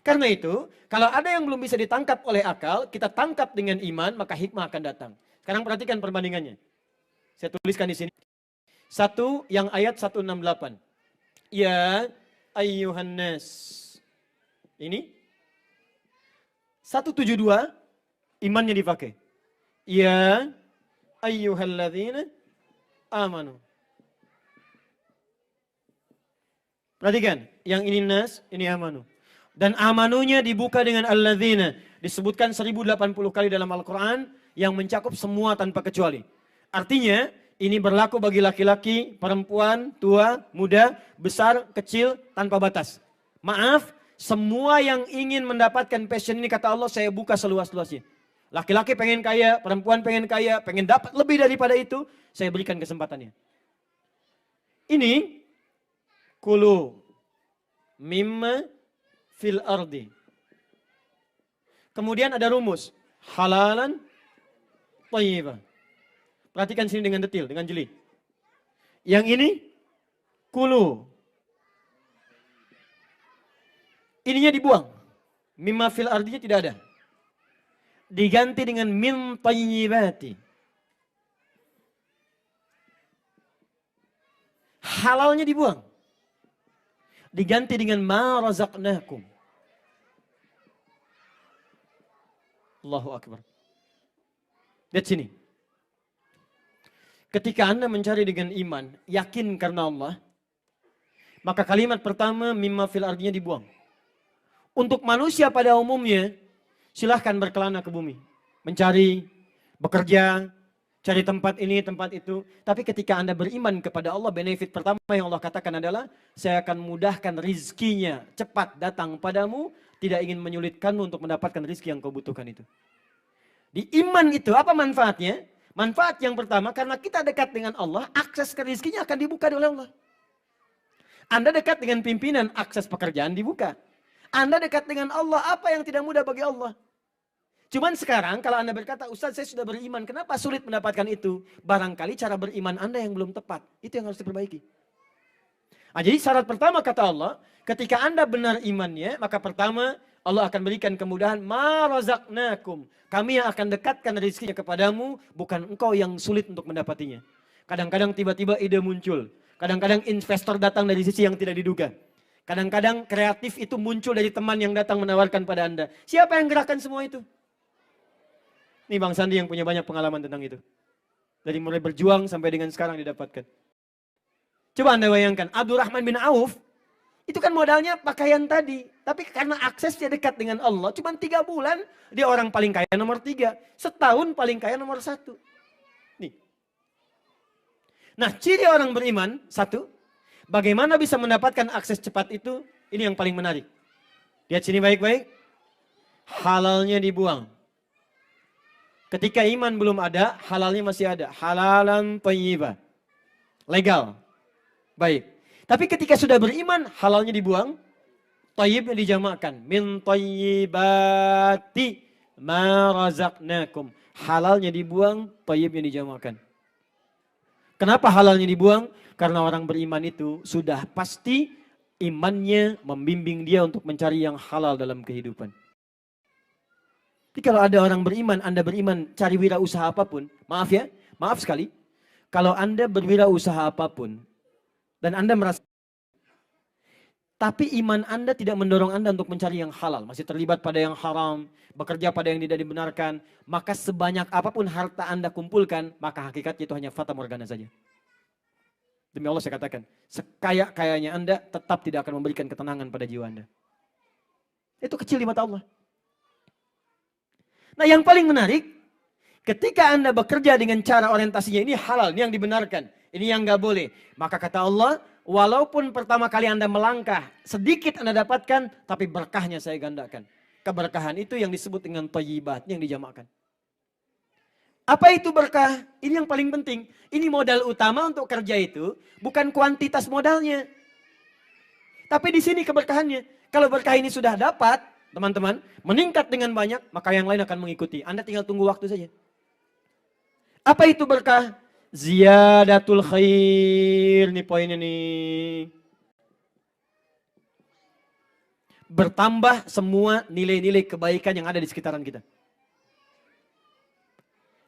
Karena itu, kalau ada yang belum bisa ditangkap oleh akal, kita tangkap dengan iman, maka hikmah akan datang. Sekarang perhatikan perbandingannya. Saya tuliskan di sini. Satu yang ayat 168. Ya ayyuhan nas. Ini 172 imannya dipakai. Ya ayyuhalladzina amanu. Perhatikan, yang ini nas, ini amanu. Dan amanunya dibuka dengan alladzina. Disebutkan 1080 kali dalam Al-Quran yang mencakup semua tanpa kecuali. Artinya, ini berlaku bagi laki-laki, perempuan, tua, muda, besar, kecil, tanpa batas. Maaf, semua yang ingin mendapatkan passion ini kata Allah saya buka seluas-luasnya. Laki-laki pengen kaya, perempuan pengen kaya, pengen dapat lebih daripada itu, saya berikan kesempatannya. Ini kulu mimma fil ardi. Kemudian ada rumus halalan thayyibah. Perhatikan sini dengan detail, dengan jeli. Yang ini kulu. Ininya dibuang. Mimma fil ardinya tidak ada. Diganti dengan min tayyibati. Halalnya dibuang. Diganti dengan ma razaqnakum. Allahu Akbar. Lihat sini. Ketika Anda mencari dengan iman, yakin karena Allah, maka kalimat pertama mimma fil ardinya dibuang. Untuk manusia pada umumnya, silahkan berkelana ke bumi. Mencari, bekerja, cari tempat ini, tempat itu. Tapi ketika Anda beriman kepada Allah, benefit pertama yang Allah katakan adalah, saya akan mudahkan rizkinya cepat datang padamu, tidak ingin menyulitkanmu untuk mendapatkan rizki yang kau butuhkan itu. Di iman itu, apa manfaatnya? Manfaat yang pertama, karena kita dekat dengan Allah, akses ke rizkinya akan dibuka oleh Allah. Anda dekat dengan pimpinan, akses pekerjaan dibuka. Anda dekat dengan Allah, apa yang tidak mudah bagi Allah? Cuman sekarang kalau Anda berkata, Ustaz saya sudah beriman, kenapa sulit mendapatkan itu? Barangkali cara beriman Anda yang belum tepat. Itu yang harus diperbaiki. Nah, jadi syarat pertama kata Allah, ketika Anda benar imannya, maka pertama Allah akan berikan kemudahan, ma razaqnakum. Kami yang akan dekatkan rezekinya kepadamu, bukan engkau yang sulit untuk mendapatinya. Kadang-kadang tiba-tiba ide muncul. Kadang-kadang investor datang dari sisi yang tidak diduga. Kadang-kadang kreatif itu muncul dari teman yang datang menawarkan pada Anda. Siapa yang gerakan semua itu? Ini Bang Sandi yang punya banyak pengalaman tentang itu. Dari mulai berjuang sampai dengan sekarang didapatkan. Coba Anda bayangkan, Abdurrahman bin Auf, itu kan modalnya pakaian tadi. Tapi karena aksesnya dekat dengan Allah, cuma 3 bulan, dia orang paling kaya nomor 3. Setahun paling kaya nomor 1. Nih. Nah, ciri orang beriman, 1, bagaimana bisa mendapatkan akses cepat itu, ini yang paling menarik. Lihat sini baik-baik. Halalnya dibuang. Ketika iman belum ada, halalnya masih ada. Halalan thayyibah. Legal. Baik. Tapi ketika sudah beriman, halalnya dibuang. Thayyibnya dijamakkan. Min thayyibati ma razaqnakum. Halalnya dibuang, thayyibnya dijamakkan. Kenapa halalnya dibuang? Karena orang beriman itu sudah pasti imannya membimbing dia untuk mencari yang halal dalam kehidupan. Jadi kalau ada orang beriman, Anda beriman cari wirausaha apapun, maaf sekali, kalau Anda berwirausaha apapun, dan Anda merasa, tapi iman Anda tidak mendorong Anda untuk mencari yang halal, masih terlibat pada yang haram, bekerja pada yang tidak dibenarkan, maka sebanyak apapun harta Anda kumpulkan, maka hakikatnya itu hanya fata morgana saja. Demi Allah saya katakan, sekaya-kayanya Anda tetap tidak akan memberikan ketenangan pada jiwa Anda. Itu kecil di mata Allah. Nah yang paling menarik, ketika Anda bekerja dengan cara orientasinya ini halal, ini yang dibenarkan, ini yang gak boleh. Maka kata Allah, walaupun pertama kali Anda melangkah, sedikit Anda dapatkan, tapi berkahnya saya gandakan. Keberkahan itu yang disebut dengan thayyibat, yang dijamakkan. Apa itu berkah? Ini yang paling penting. Ini modal utama untuk kerja itu, bukan kuantitas modalnya. Tapi di sini keberkahannya. Kalau berkah ini sudah dapat, teman-teman, meningkat dengan banyak, maka yang lain akan mengikuti. Anda tinggal tunggu waktu saja. Apa itu berkah? Ziyadatul khair. Ini poinnya nih. Bertambah semua nilai-nilai kebaikan yang ada di sekitaran kita.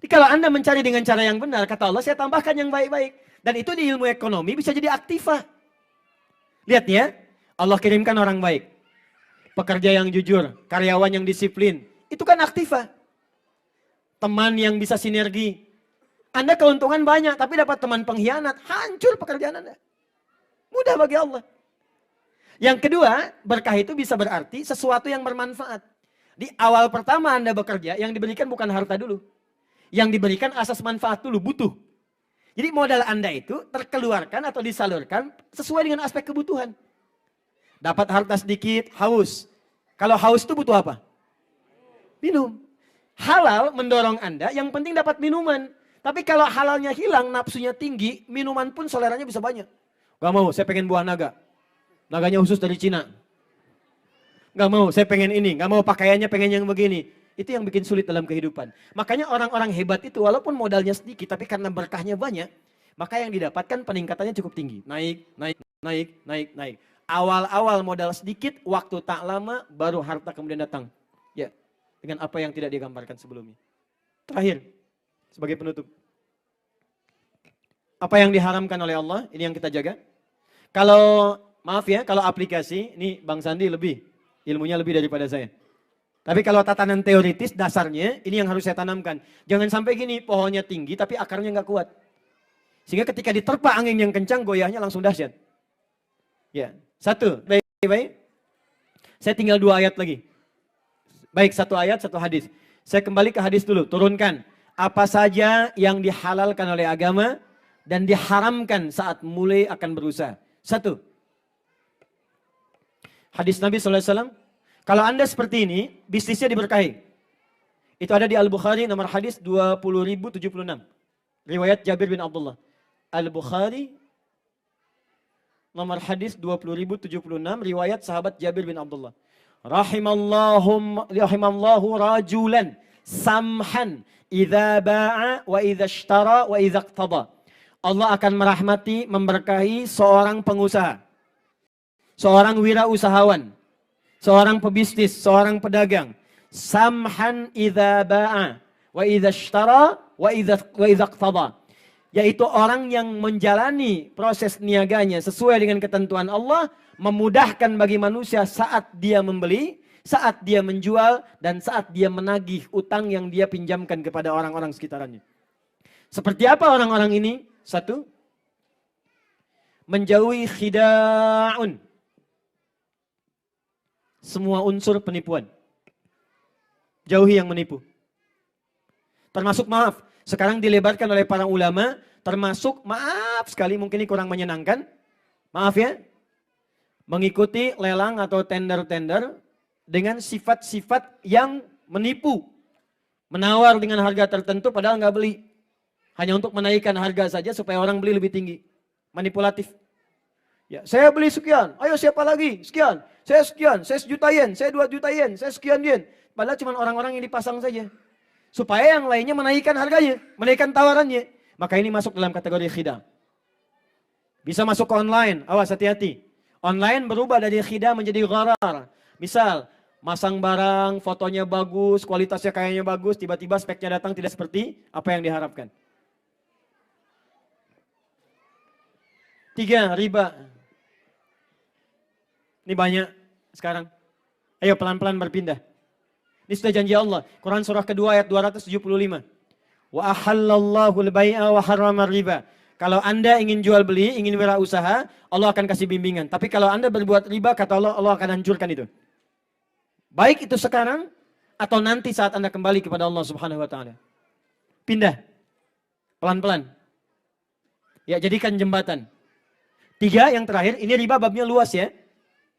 Jadi kalau Anda mencari dengan cara yang benar, kata Allah, saya tambahkan yang baik-baik. Dan itu di ilmu ekonomi bisa jadi aktiva. Lihat ya, Allah kirimkan orang baik. Pekerja yang jujur, karyawan yang disiplin, itu kan aktiva. Teman yang bisa sinergi. Anda keuntungan banyak, tapi dapat teman pengkhianat, hancur pekerjaan Anda. Mudah bagi Allah. Yang kedua, berkah itu bisa berarti sesuatu yang bermanfaat. Di awal pertama Anda bekerja, yang diberikan bukan harta dulu. Yang diberikan asas manfaat dulu, butuh. Jadi modal Anda itu terkeluarkan atau disalurkan sesuai dengan aspek kebutuhan. Dapat harta sedikit, haus. Kalau haus itu butuh apa? Minum. Halal mendorong Anda, yang penting dapat minuman. Tapi kalau halalnya hilang, nafsunya tinggi, minuman pun seleranya bisa banyak. Gak mau, saya pengen buah naga. Naganya khusus dari Cina. Gak mau, saya pengen ini. Gak mau pakaiannya pengen yang begini. Itu yang bikin sulit dalam kehidupan. Makanya orang-orang hebat itu walaupun modalnya sedikit, tapi karena berkahnya banyak, maka yang didapatkan peningkatannya cukup tinggi. Naik, naik, naik, naik, naik. Awal-awal modal sedikit, waktu tak lama baru harta kemudian datang. Ya, dengan apa yang tidak digambarkan sebelumnya. Terakhir, sebagai penutup. Apa yang diharamkan oleh Allah, ini yang kita jaga. Kalau, maaf ya, kalau aplikasi, ini Bang Sandi ilmunya lebih daripada saya. Tapi kalau tatanan teoritis, dasarnya, ini yang harus saya tanamkan. Jangan sampai gini, pohonnya tinggi tapi akarnya nggak kuat. Sehingga ketika diterpa angin yang kencang, goyahnya langsung dahsyat. Ya. 1, baik. Saya tinggal 2 ayat lagi. Baik, 1 ayat, 1 hadis. Saya kembali ke hadis dulu, turunkan. Apa saja yang dihalalkan oleh agama dan diharamkan saat mulai akan berusaha. 1. Hadis Nabi SAW, kalau Anda seperti ini, bisnisnya diberkahi. Itu ada di Al-Bukhari, nomor hadis 20.076. Riwayat Jabir bin Abdullah. Al-Bukhari, nomor hadis 20.076, riwayat sahabat Jabir bin Abdullah. Rahimallahu rajulan samhan idza ba'a wa idza ishtara wa idza iqtada. Allah akan merahmati, memberkahi seorang pengusaha, seorang wirausahawan, seorang pebisnis, seorang pedagang. Samhan idza ba'a wa idza ishtara wa idza iqtada. Yaitu orang yang menjalani proses niaganya sesuai dengan ketentuan Allah, memudahkan bagi manusia saat dia membeli, saat dia menjual, dan saat dia menagih utang yang dia pinjamkan kepada orang-orang sekitarannya. Seperti apa orang-orang ini? Satu, menjauhi khida'un. Semua unsur penipuan. Jauhi yang menipu. Termasuk maaf, sekarang dilebarkan oleh para ulama, termasuk maaf sekali, mungkin ini kurang menyenangkan. Maaf ya, mengikuti lelang atau tender-tender dengan sifat-sifat yang menipu. Menawar dengan harga tertentu padahal nggak beli. Hanya untuk menaikkan harga saja supaya orang beli lebih tinggi. Manipulatif. Ya, saya beli sekian, ayo siapa lagi? Sekian, saya 1 juta yen, saya 2 juta yen, saya sekian yen. Padahal cuma orang-orang yang dipasang saja. Supaya yang lainnya menaikkan harganya, menaikkan tawarannya. Maka ini masuk dalam kategori khida. Bisa masuk ke online, awas hati-hati. Online berubah dari khida menjadi gharar. Misal, masang barang, fotonya bagus, kualitasnya kayaknya bagus, tiba-tiba speknya datang tidak seperti apa yang diharapkan. 3, riba. Ini banyak sekarang. Ayo pelan-pelan berpindah. Ini sudah janji Allah. Quran surah kedua ayat 275. Wa ahallallahu al-bai'a wa harrama riba. Kalau Anda ingin jual beli, ingin wirausaha, Allah akan kasih bimbingan. Tapi kalau Anda berbuat riba, kata Allah, Allah akan hancurkan itu. Baik itu sekarang atau nanti saat Anda kembali kepada Allah Subhanahu wa taala. Pindah. Pelan-pelan. Ya, jadikan jembatan. 3 yang terakhir, ini riba babnya luas ya.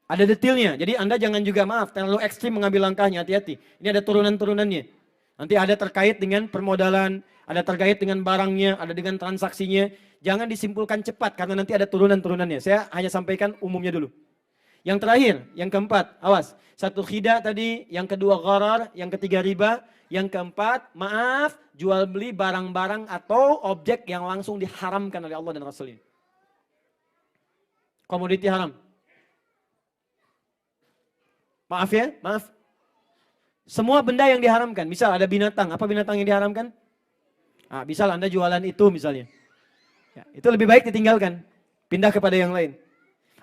Ada detailnya. Jadi Anda jangan juga terlalu ekstrim mengambil langkahnya, hati-hati. Ini ada turunan-turunannya. Nanti ada terkait dengan permodalan, ada terkait dengan barangnya, ada dengan transaksinya. Jangan disimpulkan cepat karena nanti ada turunan-turunannya. Saya hanya sampaikan umumnya dulu. Yang terakhir, yang keempat, awas. 1 khida tadi, yang kedua gharar, yang ketiga riba, yang keempat, jual beli barang-barang atau objek yang langsung diharamkan oleh Allah dan Rasulnya. Komoditi haram. Maaf ya, maaf. Semua benda yang diharamkan. Misal ada binatang, apa binatang yang diharamkan? Misal Anda jualan itu misalnya. Ya, itu lebih baik ditinggalkan. Pindah kepada yang lain.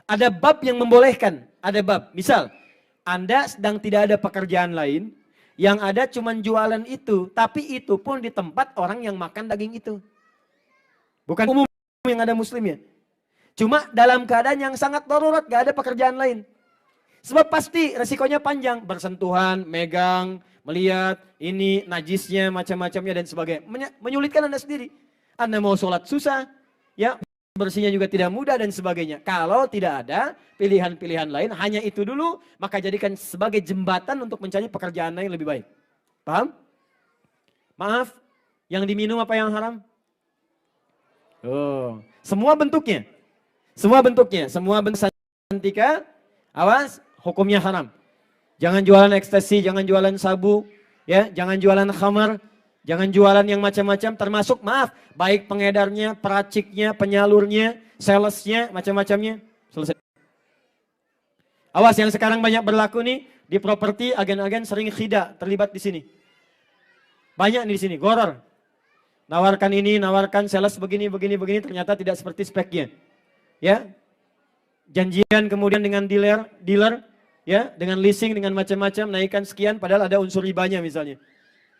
Ada bab yang membolehkan. Ada bab. Misal, Anda sedang tidak ada pekerjaan lain. Yang ada cuma jualan itu. Tapi itu pun di tempat orang yang makan daging itu. Bukan umum yang ada muslimnya. Cuma dalam keadaan yang sangat darurat, gak ada pekerjaan lain. Sebab pasti resikonya panjang, bersentuhan, megang, melihat, ini najisnya, macam-macamnya dan sebagainya. Menyulitkan Anda sendiri. Anda mau sholat susah, ya bersihnya juga tidak mudah dan sebagainya. Kalau tidak ada pilihan-pilihan lain, hanya itu dulu, maka jadikan sebagai jembatan untuk mencari pekerjaan lain lebih baik. Paham? Maaf, yang diminum apa yang haram? Semua bentuknya. Semua bentuknya, semua bentuk santika, awas. Hukumnya haram. Jangan jualan ekstasi, jangan jualan sabu, ya, jangan jualan khamar, jangan jualan yang macam-macam, termasuk baik pengedarnya, peraciknya, penyalurnya, salesnya, macam-macamnya. Selesai. Awas yang sekarang banyak berlaku nih di properti, agen-agen sering khida terlibat di sini. Banyak nih di sini, gharar. Nawarkan ini, nawarkan sales begini, ternyata tidak seperti speknya. Ya. Janjian kemudian dengan dealer, ya, dengan leasing, dengan macam-macam, naikkan sekian, padahal ada unsur ribanya misalnya.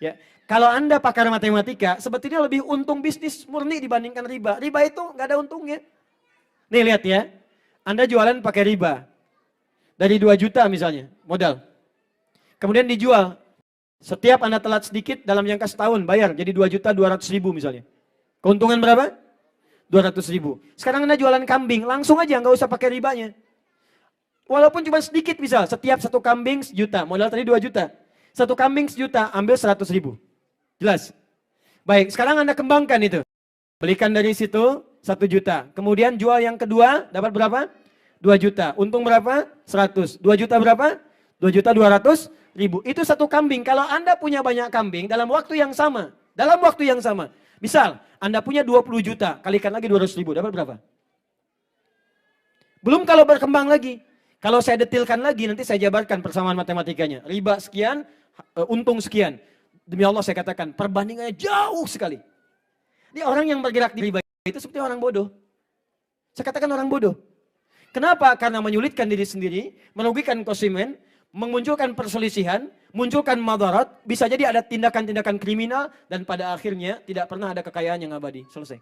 Ya, kalau Anda pakar matematika, sebetulnya lebih untung bisnis murni dibandingkan riba. Riba itu nggak ada untungnya. Nih lihat ya, Anda jualan pakai riba. Dari 2 juta misalnya, modal. Kemudian dijual. Setiap Anda telat sedikit dalam jangka setahun, bayar. Jadi 2.200.000 misalnya. Keuntungan berapa? 200.000. Sekarang Anda jualan kambing, langsung aja nggak usah pakai ribanya. Walaupun cuma sedikit bisa, setiap 1 kambing 1 juta, modal tadi 2 juta. 1 kambing 1 juta, ambil 100.000. Jelas? Baik, sekarang Anda kembangkan itu. Belikan dari situ 1 juta. Kemudian jual yang kedua, dapat berapa? 2 juta. Untung berapa? 100. 2 juta berapa? 2.200.000. Itu 1 kambing. Kalau Anda punya banyak kambing dalam waktu yang sama. Misal, Anda punya 20 juta, kalikan lagi 200.000, dapat berapa? Belum kalau berkembang lagi. Kalau saya detilkan lagi, nanti saya jabarkan persamaan matematikanya. Riba sekian, untung sekian. Demi Allah saya katakan, perbandingannya jauh sekali. Ini orang yang bergerak di riba itu seperti orang bodoh. Saya katakan orang bodoh. Kenapa? Karena menyulitkan diri sendiri, merugikan konsumen, memunculkan perselisihan, munculkan madarat, bisa jadi ada tindakan-tindakan kriminal, dan pada akhirnya tidak pernah ada kekayaan yang abadi. Selesai.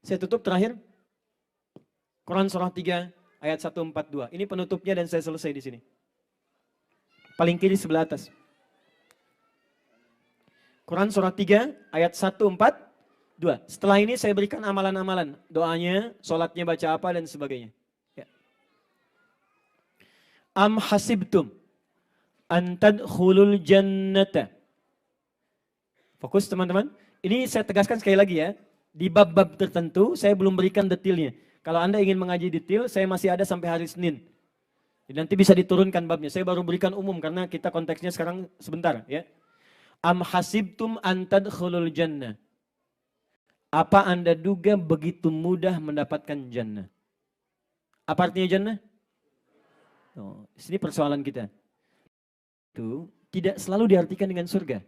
Saya tutup terakhir. Quran surah 3 ayat 142. Ini penutupnya dan saya selesai di sini. Paling kiri sebelah atas. Quran surah 3 ayat 142. Setelah ini saya berikan amalan-amalan. Doanya, sholatnya baca apa dan sebagainya. Ya. Am hasibtum an tadkhulul jannata. Fokus teman-teman. Ini saya tegaskan sekali lagi ya. Di bab-bab tertentu saya belum berikan detailnya. Kalau Anda ingin mengaji detail, saya masih ada sampai hari Senin. Jadi nanti bisa diturunkan babnya. Saya baru berikan umum karena kita konteksnya sekarang sebentar ya. Am hasibtum an tadkhulul jannah. Apa Anda duga begitu mudah mendapatkan jannah? Apa artinya jannah? Oh, sini persoalan kita. Itu tidak selalu diartikan dengan surga.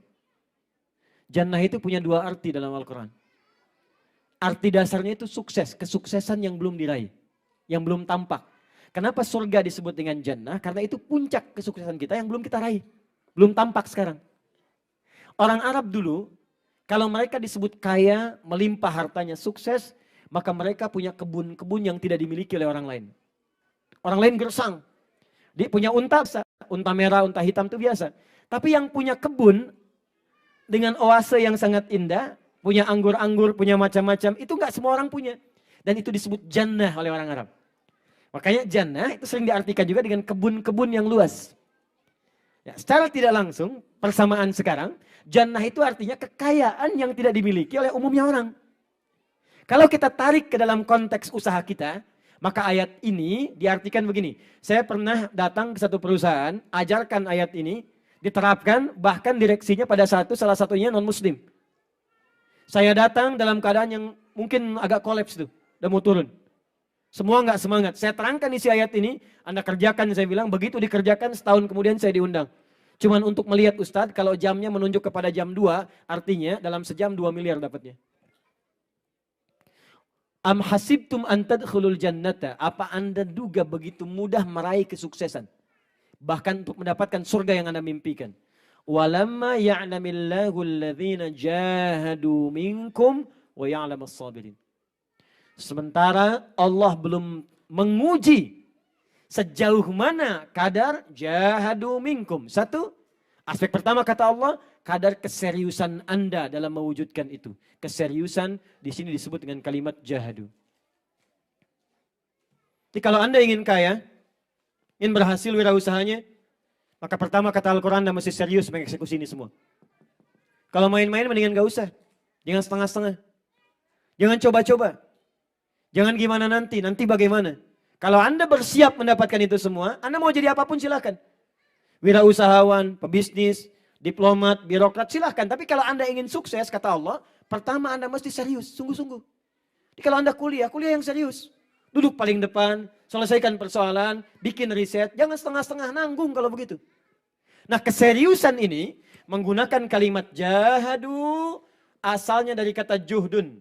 Jannah itu punya dua arti dalam Al-Quran. Arti dasarnya itu sukses, kesuksesan yang belum diraih, yang belum tampak. Kenapa surga disebut dengan jannah? Karena itu puncak kesuksesan kita yang belum kita raih, belum tampak sekarang. Orang Arab dulu, kalau mereka disebut kaya, melimpah hartanya, sukses, maka mereka punya kebun-kebun yang tidak dimiliki oleh orang lain. Orang lain gersang. Dia punya unta, unta merah, unta hitam itu biasa. Tapi yang punya kebun dengan oase yang sangat indah, punya anggur-anggur, punya macam-macam, itu enggak semua orang punya. Dan itu disebut jannah oleh orang Arab. Makanya jannah itu sering diartikan juga dengan kebun-kebun yang luas. Ya, secara tidak langsung, persamaan sekarang, jannah itu artinya kekayaan yang tidak dimiliki oleh umumnya orang. Kalau kita tarik ke dalam konteks usaha kita, maka ayat ini diartikan begini. Saya pernah datang ke satu perusahaan, ajarkan ayat ini, diterapkan, bahkan direksinya pada salah satunya non-muslim. Saya datang dalam keadaan yang mungkin agak kolaps tuh, udah mau turun. Semua nggak semangat. Saya terangkan isi ayat ini, Anda kerjakan, saya bilang, begitu dikerjakan setahun kemudian saya diundang. Cuman untuk melihat Ustadz, kalau jamnya menunjuk kepada jam 2, artinya dalam sejam 2 miliar dapatnya. Am hasibtum an tadkhulul jannata. Apa Anda duga begitu mudah meraih kesuksesan? Bahkan untuk mendapatkan surga yang Anda mimpikan. Walamma ya'lamillahu alladhina jahadu minkum wa ya'lamas sabirin. Sementara Allah belum menguji sejauh mana kadar jahadu minkum. Satu, aspek pertama kata Allah, kadar keseriusan Anda dalam mewujudkan itu. Keseriusan di sini disebut dengan kalimat jahadu. Jadi kalau Anda ingin kaya, ingin berhasil wirausahanya, maka pertama kata Al-Quran Anda mesti serius mengeksekusi ini semua. Kalau main-main mendingan gak usah. Jangan setengah-setengah. Jangan coba-coba. Jangan gimana nanti bagaimana. Kalau Anda bersiap mendapatkan itu semua, Anda mau jadi apapun silahkan. Wirausahawan, pebisnis, diplomat, birokrat silahkan. Tapi kalau Anda ingin sukses, kata Allah, pertama Anda mesti serius, sungguh-sungguh. Jadi kalau Anda kuliah yang serius. Duduk paling depan, selesaikan persoalan, bikin riset, jangan setengah-setengah nanggung kalau begitu. Nah keseriusan ini menggunakan kalimat jahadu, asalnya dari kata juhdun.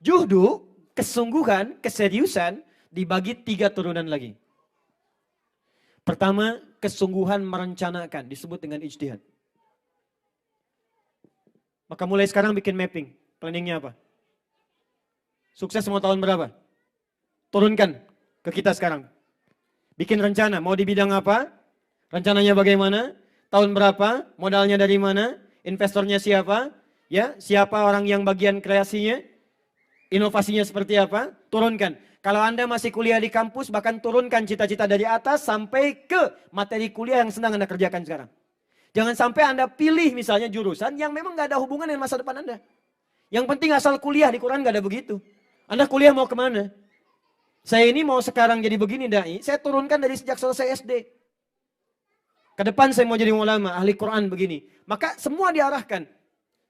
Juhdu, kesungguhan, keseriusan, dibagi 3 turunan lagi. Pertama, kesungguhan merencanakan, disebut dengan ijtihad. Maka mulai sekarang bikin mapping, planningnya apa? Sukses mau tahun berapa? Turunkan ke kita sekarang. Bikin rencana, mau di bidang apa? Rencananya bagaimana? Tahun berapa? Modalnya dari mana? Investornya siapa? Ya, siapa orang yang bagian kreasinya? Inovasinya seperti apa? Turunkan. Kalau Anda masih kuliah di kampus, bahkan turunkan cita-cita dari atas sampai ke materi kuliah yang sedang Anda kerjakan sekarang. Jangan sampai Anda pilih misalnya jurusan yang memang gak ada hubungan dengan masa depan Anda. Yang penting asal kuliah, di Quran gak ada begitu. Anda kuliah mau kemana? Saya ini mau sekarang jadi begini dai, saya turunkan dari sejak selesai SD. Ke depan saya mau jadi ulama, ahli Quran begini. Maka semua diarahkan.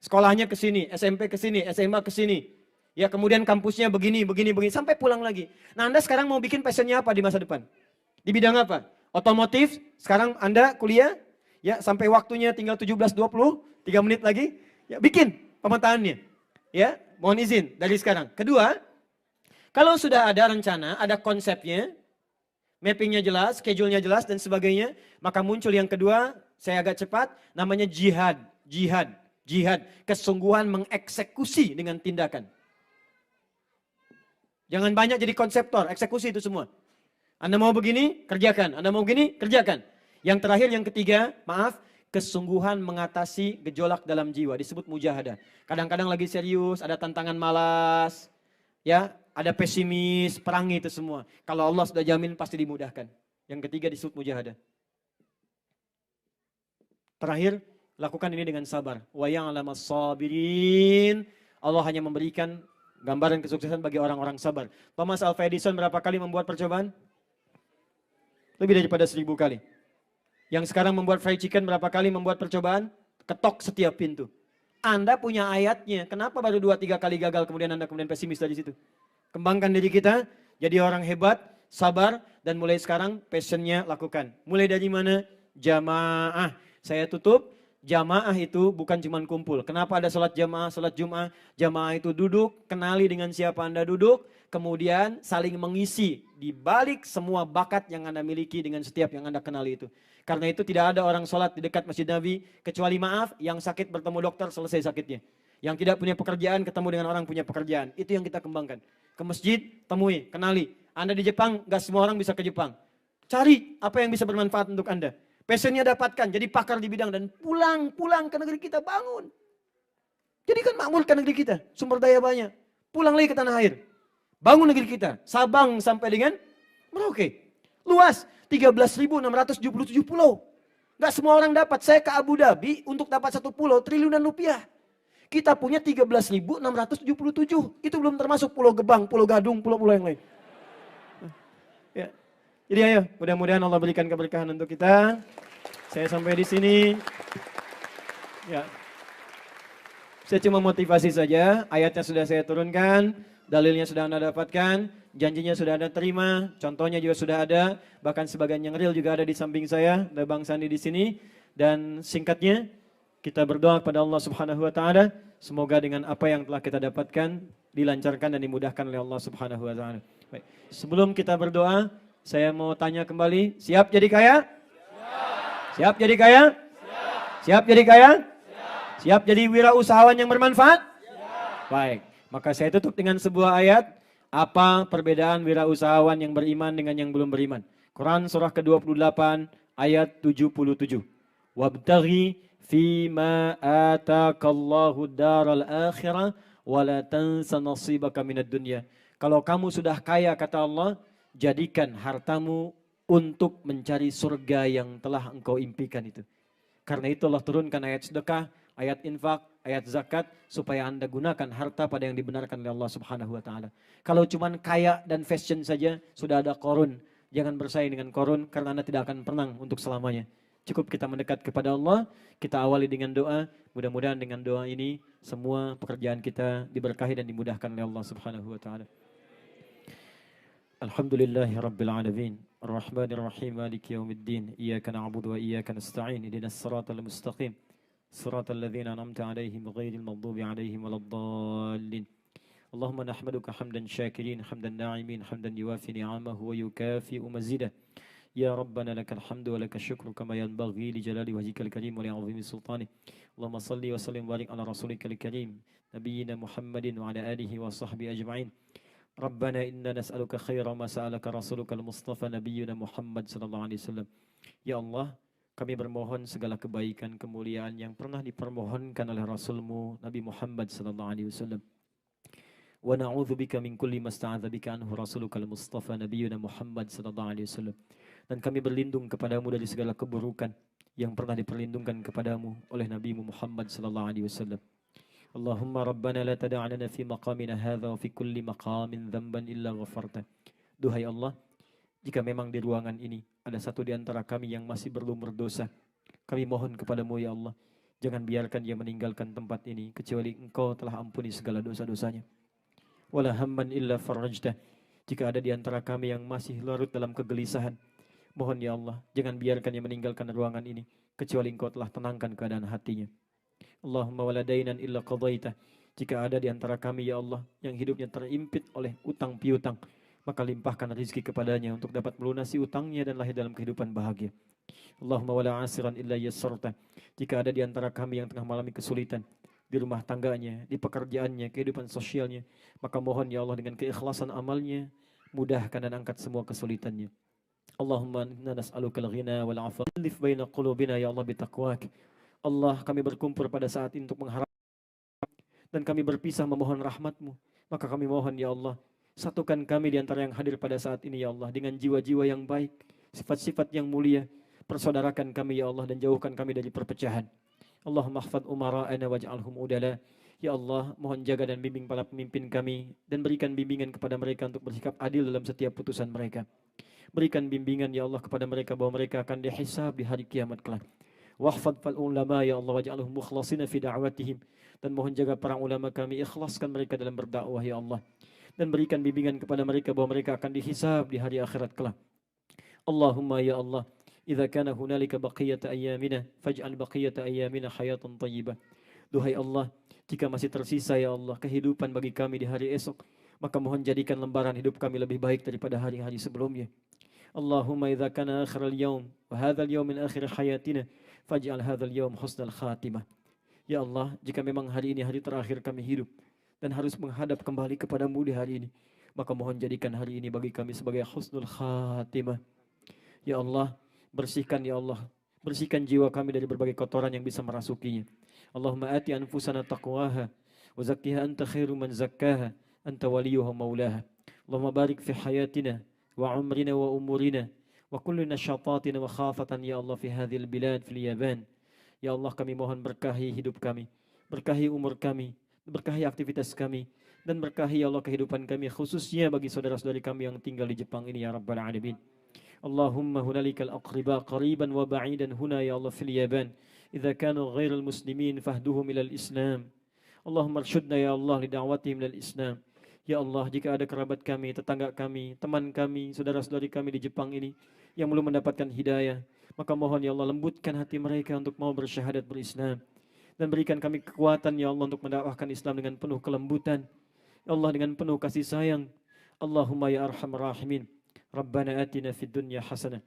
Sekolahnya ke sini, SMP ke sini, SMA ke sini. Ya kemudian kampusnya begini, sampai pulang lagi. Nah Anda sekarang mau bikin passionnya apa di masa depan? Di bidang apa? Otomotif, sekarang Anda kuliah, ya sampai waktunya tinggal 17.20, 3 menit lagi, ya bikin pemetaannya. Ya, mohon izin dari sekarang. Kedua, Kalau sudah ada rencana, ada konsepnya, mappingnya jelas, schedule-nya jelas dan sebagainya, maka muncul yang kedua, saya agak cepat, namanya jihad. Jihad, kesungguhan mengeksekusi dengan tindakan. Jangan banyak jadi konseptor, eksekusi itu semua. Anda mau begini, kerjakan. Anda mau begini, kerjakan. Yang terakhir, yang ketiga, maaf, kesungguhan mengatasi gejolak dalam jiwa, disebut mujahadah. Kadang-kadang lagi serius, ada tantangan malas, ya, ada pesimis, perangi itu semua. Kalau Allah sudah jamin pasti dimudahkan. Yang ketiga disebut mujahadah. Terakhir, lakukan ini dengan sabar. Wa ya'lamas sabirin. Allah hanya memberikan gambaran kesuksesan bagi orang-orang sabar. Thomas Alva Edison berapa kali membuat percobaan? Lebih daripada 1000 kali. Yang sekarang membuat fried chicken berapa kali membuat percobaan? Ketok setiap pintu. Anda punya ayatnya. Kenapa baru 2-3 kali gagal kemudian Anda kemudian pesimis dari situ? Kembangkan diri kita, jadi orang hebat, sabar, dan mulai sekarang passionnya lakukan. Mulai dari mana? Jamaah. Saya tutup, jamaah itu bukan cuma kumpul. Kenapa ada sholat jamaah, sholat Jum'ah? Jamaah itu duduk, kenali dengan siapa Anda duduk, kemudian saling mengisi di balik semua bakat yang Anda miliki dengan setiap yang Anda kenali itu. Karena itu tidak ada orang sholat di dekat Masjid Nabi, kecuali maaf, yang sakit bertemu dokter selesai sakitnya. Yang tidak punya pekerjaan ketemu dengan orang punya pekerjaan. Itu yang kita kembangkan. Ke masjid, temui, kenali. Anda di Jepang, gak semua orang bisa ke Jepang. Cari apa yang bisa bermanfaat untuk Anda. Passionnya dapatkan, jadi pakar di bidang dan pulang ke negeri kita, bangun. Jadikan makmurkan negeri kita, sumber daya banyak. Pulang lagi ke tanah air. Bangun negeri kita, Sabang sampai dengan Merauke. Luas, 13.677 pulau. Gak semua orang dapat. Saya ke Abu Dhabi untuk dapat satu pulau triliunan rupiah. Kita punya 13.677. Itu belum termasuk Pulau Gebang, Pulau Gadung, pulau-pulau yang lain. Ya. Jadi ayo, mudah-mudahan Allah berikan keberkahan untuk kita. Saya sampai di sini. Ya. Saya cuma motivasi saja, ayatnya sudah saya turunkan, dalilnya sudah Anda dapatkan, janjinya sudah Anda terima, contohnya juga sudah ada, bahkan sebagian yang real juga ada di samping saya, ada Bang Sandi di sini. Dan singkatnya, kita berdoa kepada Allah Subhanahu wa taala, semoga dengan apa yang telah kita dapatkan dilancarkan dan dimudahkan oleh Allah Subhanahu wa taala. Baik. Sebelum kita berdoa, saya mau tanya kembali, siap jadi kaya? Siap jadi kaya? Siap jadi kaya? Siap jadi wirausahawan yang bermanfaat? Baik, maka saya tutup dengan sebuah ayat, apa perbedaan wirausahawan yang beriman dengan yang belum beriman? Quran surah ke-28 ayat 77. Wabtaghi fima atakallahu daral akhirah wala tansa nasibaka minad dunya. Kalau kamu sudah kaya kata Allah, jadikan hartamu untuk mencari surga yang telah engkau impikan itu. Karena itu Allah turunkan ayat sedekah, ayat infak, ayat zakat supaya Anda gunakan harta pada yang dibenarkan oleh Allah Subhanahu wa taala. Kalau cuman kaya dan fashion saja sudah ada korun, jangan bersaing dengan korun karena Anda tidak akan menang untuk selamanya. Cukup kita mendekat kepada Allah, kita awali dengan doa. Mudah-mudahan dengan doa ini semua pekerjaan kita diberkahi dan dimudahkan oleh Allah Subhanahu wa taala. Alhamdulillahi rabbil alamin. Ar-Rahmanir Rahim. Maliki yaumiddin. Iyyaka na'budu wa iyyaka nasta'in. Ihdinas siratal mustaqim. Siratal ladzina an'amta 'alaihim ghairil maghdubi 'alaihim waladdallin. Allahumma nahmaduka hamdan syakirin, hamdan na'imin, hamdan yuwafi ni'amahu wa yukafi'u mazidah. Ya Rabbana lakal hamdu wa lakal syukru kama yanbaghi li jalali wajhikal karim wa li 'azimi sultanih. Allahumma salli wa sallim wa barik ala rasulikal karim nabiyyina Muhammadin wa ala alihi wa sahbihi ajma'in. Rabbana inna nas'aluka khaira ma sa'alaka rasulukal mustafa nabiyyuna Muhammad sallallahu alaihi wasallam. Ya Allah, kami bermohon segala kebaikan kemuliaan yang pernah dipermohonkan oleh Rasulmu Nabi Muhammad sallallahu alaihi wasallam. Wa na'udzubika min kulli masta'adza bika anhu rasulukal mustafa nabiyyuna Muhammad sallallahu alaihi wasallam. Dan kami berlindung kepadamu dari segala keburukan yang pernah diperlindungkan kepadamu oleh Nabi Muhammad sallallahu alaihi wasallam. Allahumma rabbana la tada'lana fi maqamina hadha wa fi kulli maqamin dhanban illa ghafarta. Duhai Allah, jika memang di ruangan ini ada satu di antara kami yang masih berlumur dosa, kami mohon kepadamu ya Allah, jangan biarkan dia meninggalkan tempat ini kecuali Engkau telah ampuni segala dosa-dosanya. Wala hamman illa farajtah. Jika ada di antara kami yang masih larut dalam kegelisahan, mohon ya Allah, jangan biarkan dia meninggalkan ruangan ini kecuali Engkau telah tenangkan keadaan hatinya. Allahumma waladainan illa qadaitah. Jika ada di antara kami ya Allah yang hidupnya terimpit oleh utang piutang, maka limpahkan rezeki kepadanya untuk dapat melunasi utangnya dan lahir dalam kehidupan bahagia. Allahumma wala asiran illa yassarta. Jika ada di antara kami yang tengah mengalami kesulitan di rumah tangganya, di pekerjaannya, kehidupan sosialnya, maka mohon ya Allah dengan keikhlasan amalnya, mudahkan dan angkat semua kesulitannya. Allahumma inna nas'aluka al-ghina wal 'afwa. Alif baina qulubina ya Allah bitaqwak. Allah, kami berkumpul pada saat ini untuk mengharap dan kami berpisah memohon rahmat-Mu. Maka kami mohon ya Allah, satukan kami di antara yang hadir pada saat ini ya Allah dengan jiwa-jiwa yang baik, sifat-sifat yang mulia. Persaudarakan kami ya Allah dan jauhkan kami dari perpecahan. Allahumma ahfad umara'ana waj'alhum udala. Ya Allah, mohon jaga dan bimbing para pemimpin kami dan berikan bimbingan kepada mereka untuk bersikap adil dalam setiap putusan mereka. Berikan bimbingan ya Allah kepada mereka bahwa mereka akan dihisab di hari kiamat kelak. Wahfad fal ulama ya Allah waj'alhum mukhlasina fi da'watihim. Dan mohon jaga para ulama kami, ikhlaskan mereka dalam berdakwah ya Allah. Dan berikan bimbingan kepada mereka bahwa mereka akan dihisab di hari akhirat kelak. Allahumma ya Allah, idza kana hunalika baqiyata ayyamina faj'al baqiyata ayyamina hayatan thayyibah. Duhai Allah, jika masih tersisa ya Allah kehidupan bagi kami di hari esok, maka mohon jadikan lembaran hidup kami lebih baik daripada hari-hari sebelumnya. Allahumma idza kana akhiral yaum wa hadzal yaum min akhir hayatina faj'al hadzal yaum husnal khatimah. Ya Allah, jika memang hari ini hari terakhir kami hidup dan harus menghadap kembali kepadamu di hari ini, maka mohon jadikan hari ini bagi kami sebagai husnul khatimah. Ya Allah, bersihkan ya Allah, bersihkan jiwa kami dari berbagai kotoran yang bisa merasukinya. Allahumma ati anfusana taqwaha wa zakkiha anta khairu man zakkaha anta waliyuha maulaha. Allahumma barik fi hayatina wa umrina wa umurina wa kulli nasyatatina wa khafatan ya Allah fi hadhil bilad fil Yaban. Ya Allah, kami mohon berkahi hidup kami, berkahi umur kami, berkahi aktivitas kami, dan berkahi ya Allah kehidupan kami, khususnya bagi saudara-saudari kami yang tinggal di Jepang ini ya Rabbal Alamin. Allahumma hunalikal aqriba qariban wa ba'idan huna ya Allah fil Yaban. Idza kanu ghairal muslimin fahduhum ilal Islam. Allahumma arsyudna ya Allah li da'watihim ilal Islam. Ya Allah, jika ada kerabat kami, tetangga kami, teman kami, saudara-saudari kami di Jepang ini yang belum mendapatkan hidayah, maka mohon ya Allah lembutkan hati mereka untuk mau bersyahadat berislam. Dan berikan kami kekuatan ya Allah untuk mendakwahkan Islam dengan penuh kelembutan. Ya Allah, dengan penuh kasih sayang. Allahumma ya arhamar rahimin. Rabbana atina fid dunya hasanah.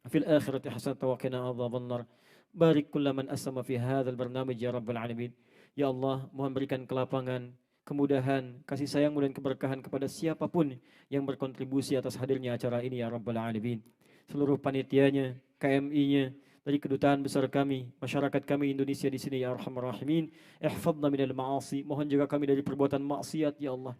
Fil akhirati hasanah wa qina adzabannar. Barik kullaman asama fi hadzal barnamij ya Rabbal alamin. Ya Allah, mohon berikan kelapangan, kemudahan, kasih sayang dan keberkahan kepada siapapun yang berkontribusi atas hadirnya acara ini ya Rabbal alamin. Seluruh panitianya, KMI-nya, dari kedutaan besar kami, masyarakat kami Indonesia di sini ya Arhamar Rahimin. Ihfadna minal ma'asi, mohon jaga kami dari perbuatan maksiat ya Allah.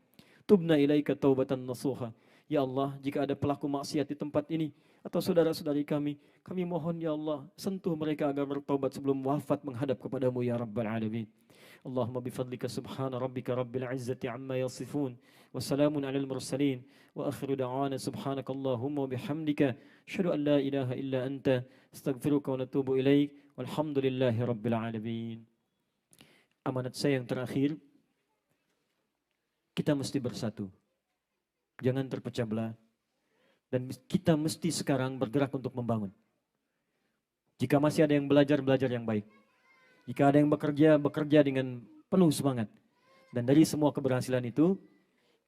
Tubna ilaika taubatan nasuha. Ya Allah, jika ada pelaku maksiat di tempat ini atau saudara-saudari kami mohon ya Allah, sentuh mereka agar bertaubat sebelum wafat menghadap kepadamu ya Rabbal Alamin. Allahumma bifadlika subhana rabbika rabbil izzati amma yasifun wa salamun alal mursalin wa akhiru da'wana subhanakallahumma wa bihamdika asyhadu an la ilaha illa anta astaghfiruka wa natubu ilaik walhamdulillahi rabbil alamin. Amanat saya yang terakhir, kita mesti bersatu. Jangan terpecah belah. Dan kita mesti sekarang bergerak untuk membangun. Jika masih ada yang belajar yang baik. Jika ada yang bekerja dengan penuh semangat. Dan dari semua keberhasilan itu,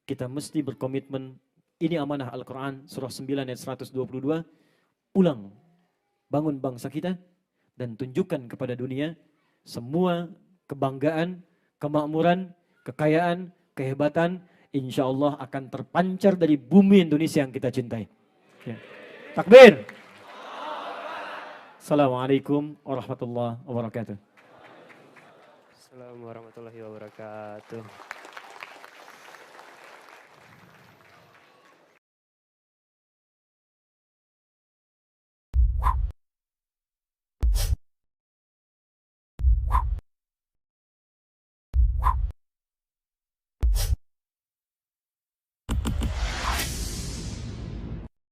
kita mesti berkomitmen, ini amanah Al-Quran, surah 9 ayat 122, ulang, bangun bangsa kita, dan tunjukkan kepada dunia, semua kebanggaan, kemakmuran, kekayaan, kehebatan, insya Allah akan terpancar dari bumi Indonesia yang kita cintai. Ya. Takbir. Assalamualaikum warahmatullahi wabarakatuh. Assalamualaikum warahmatullahi wabarakatuh.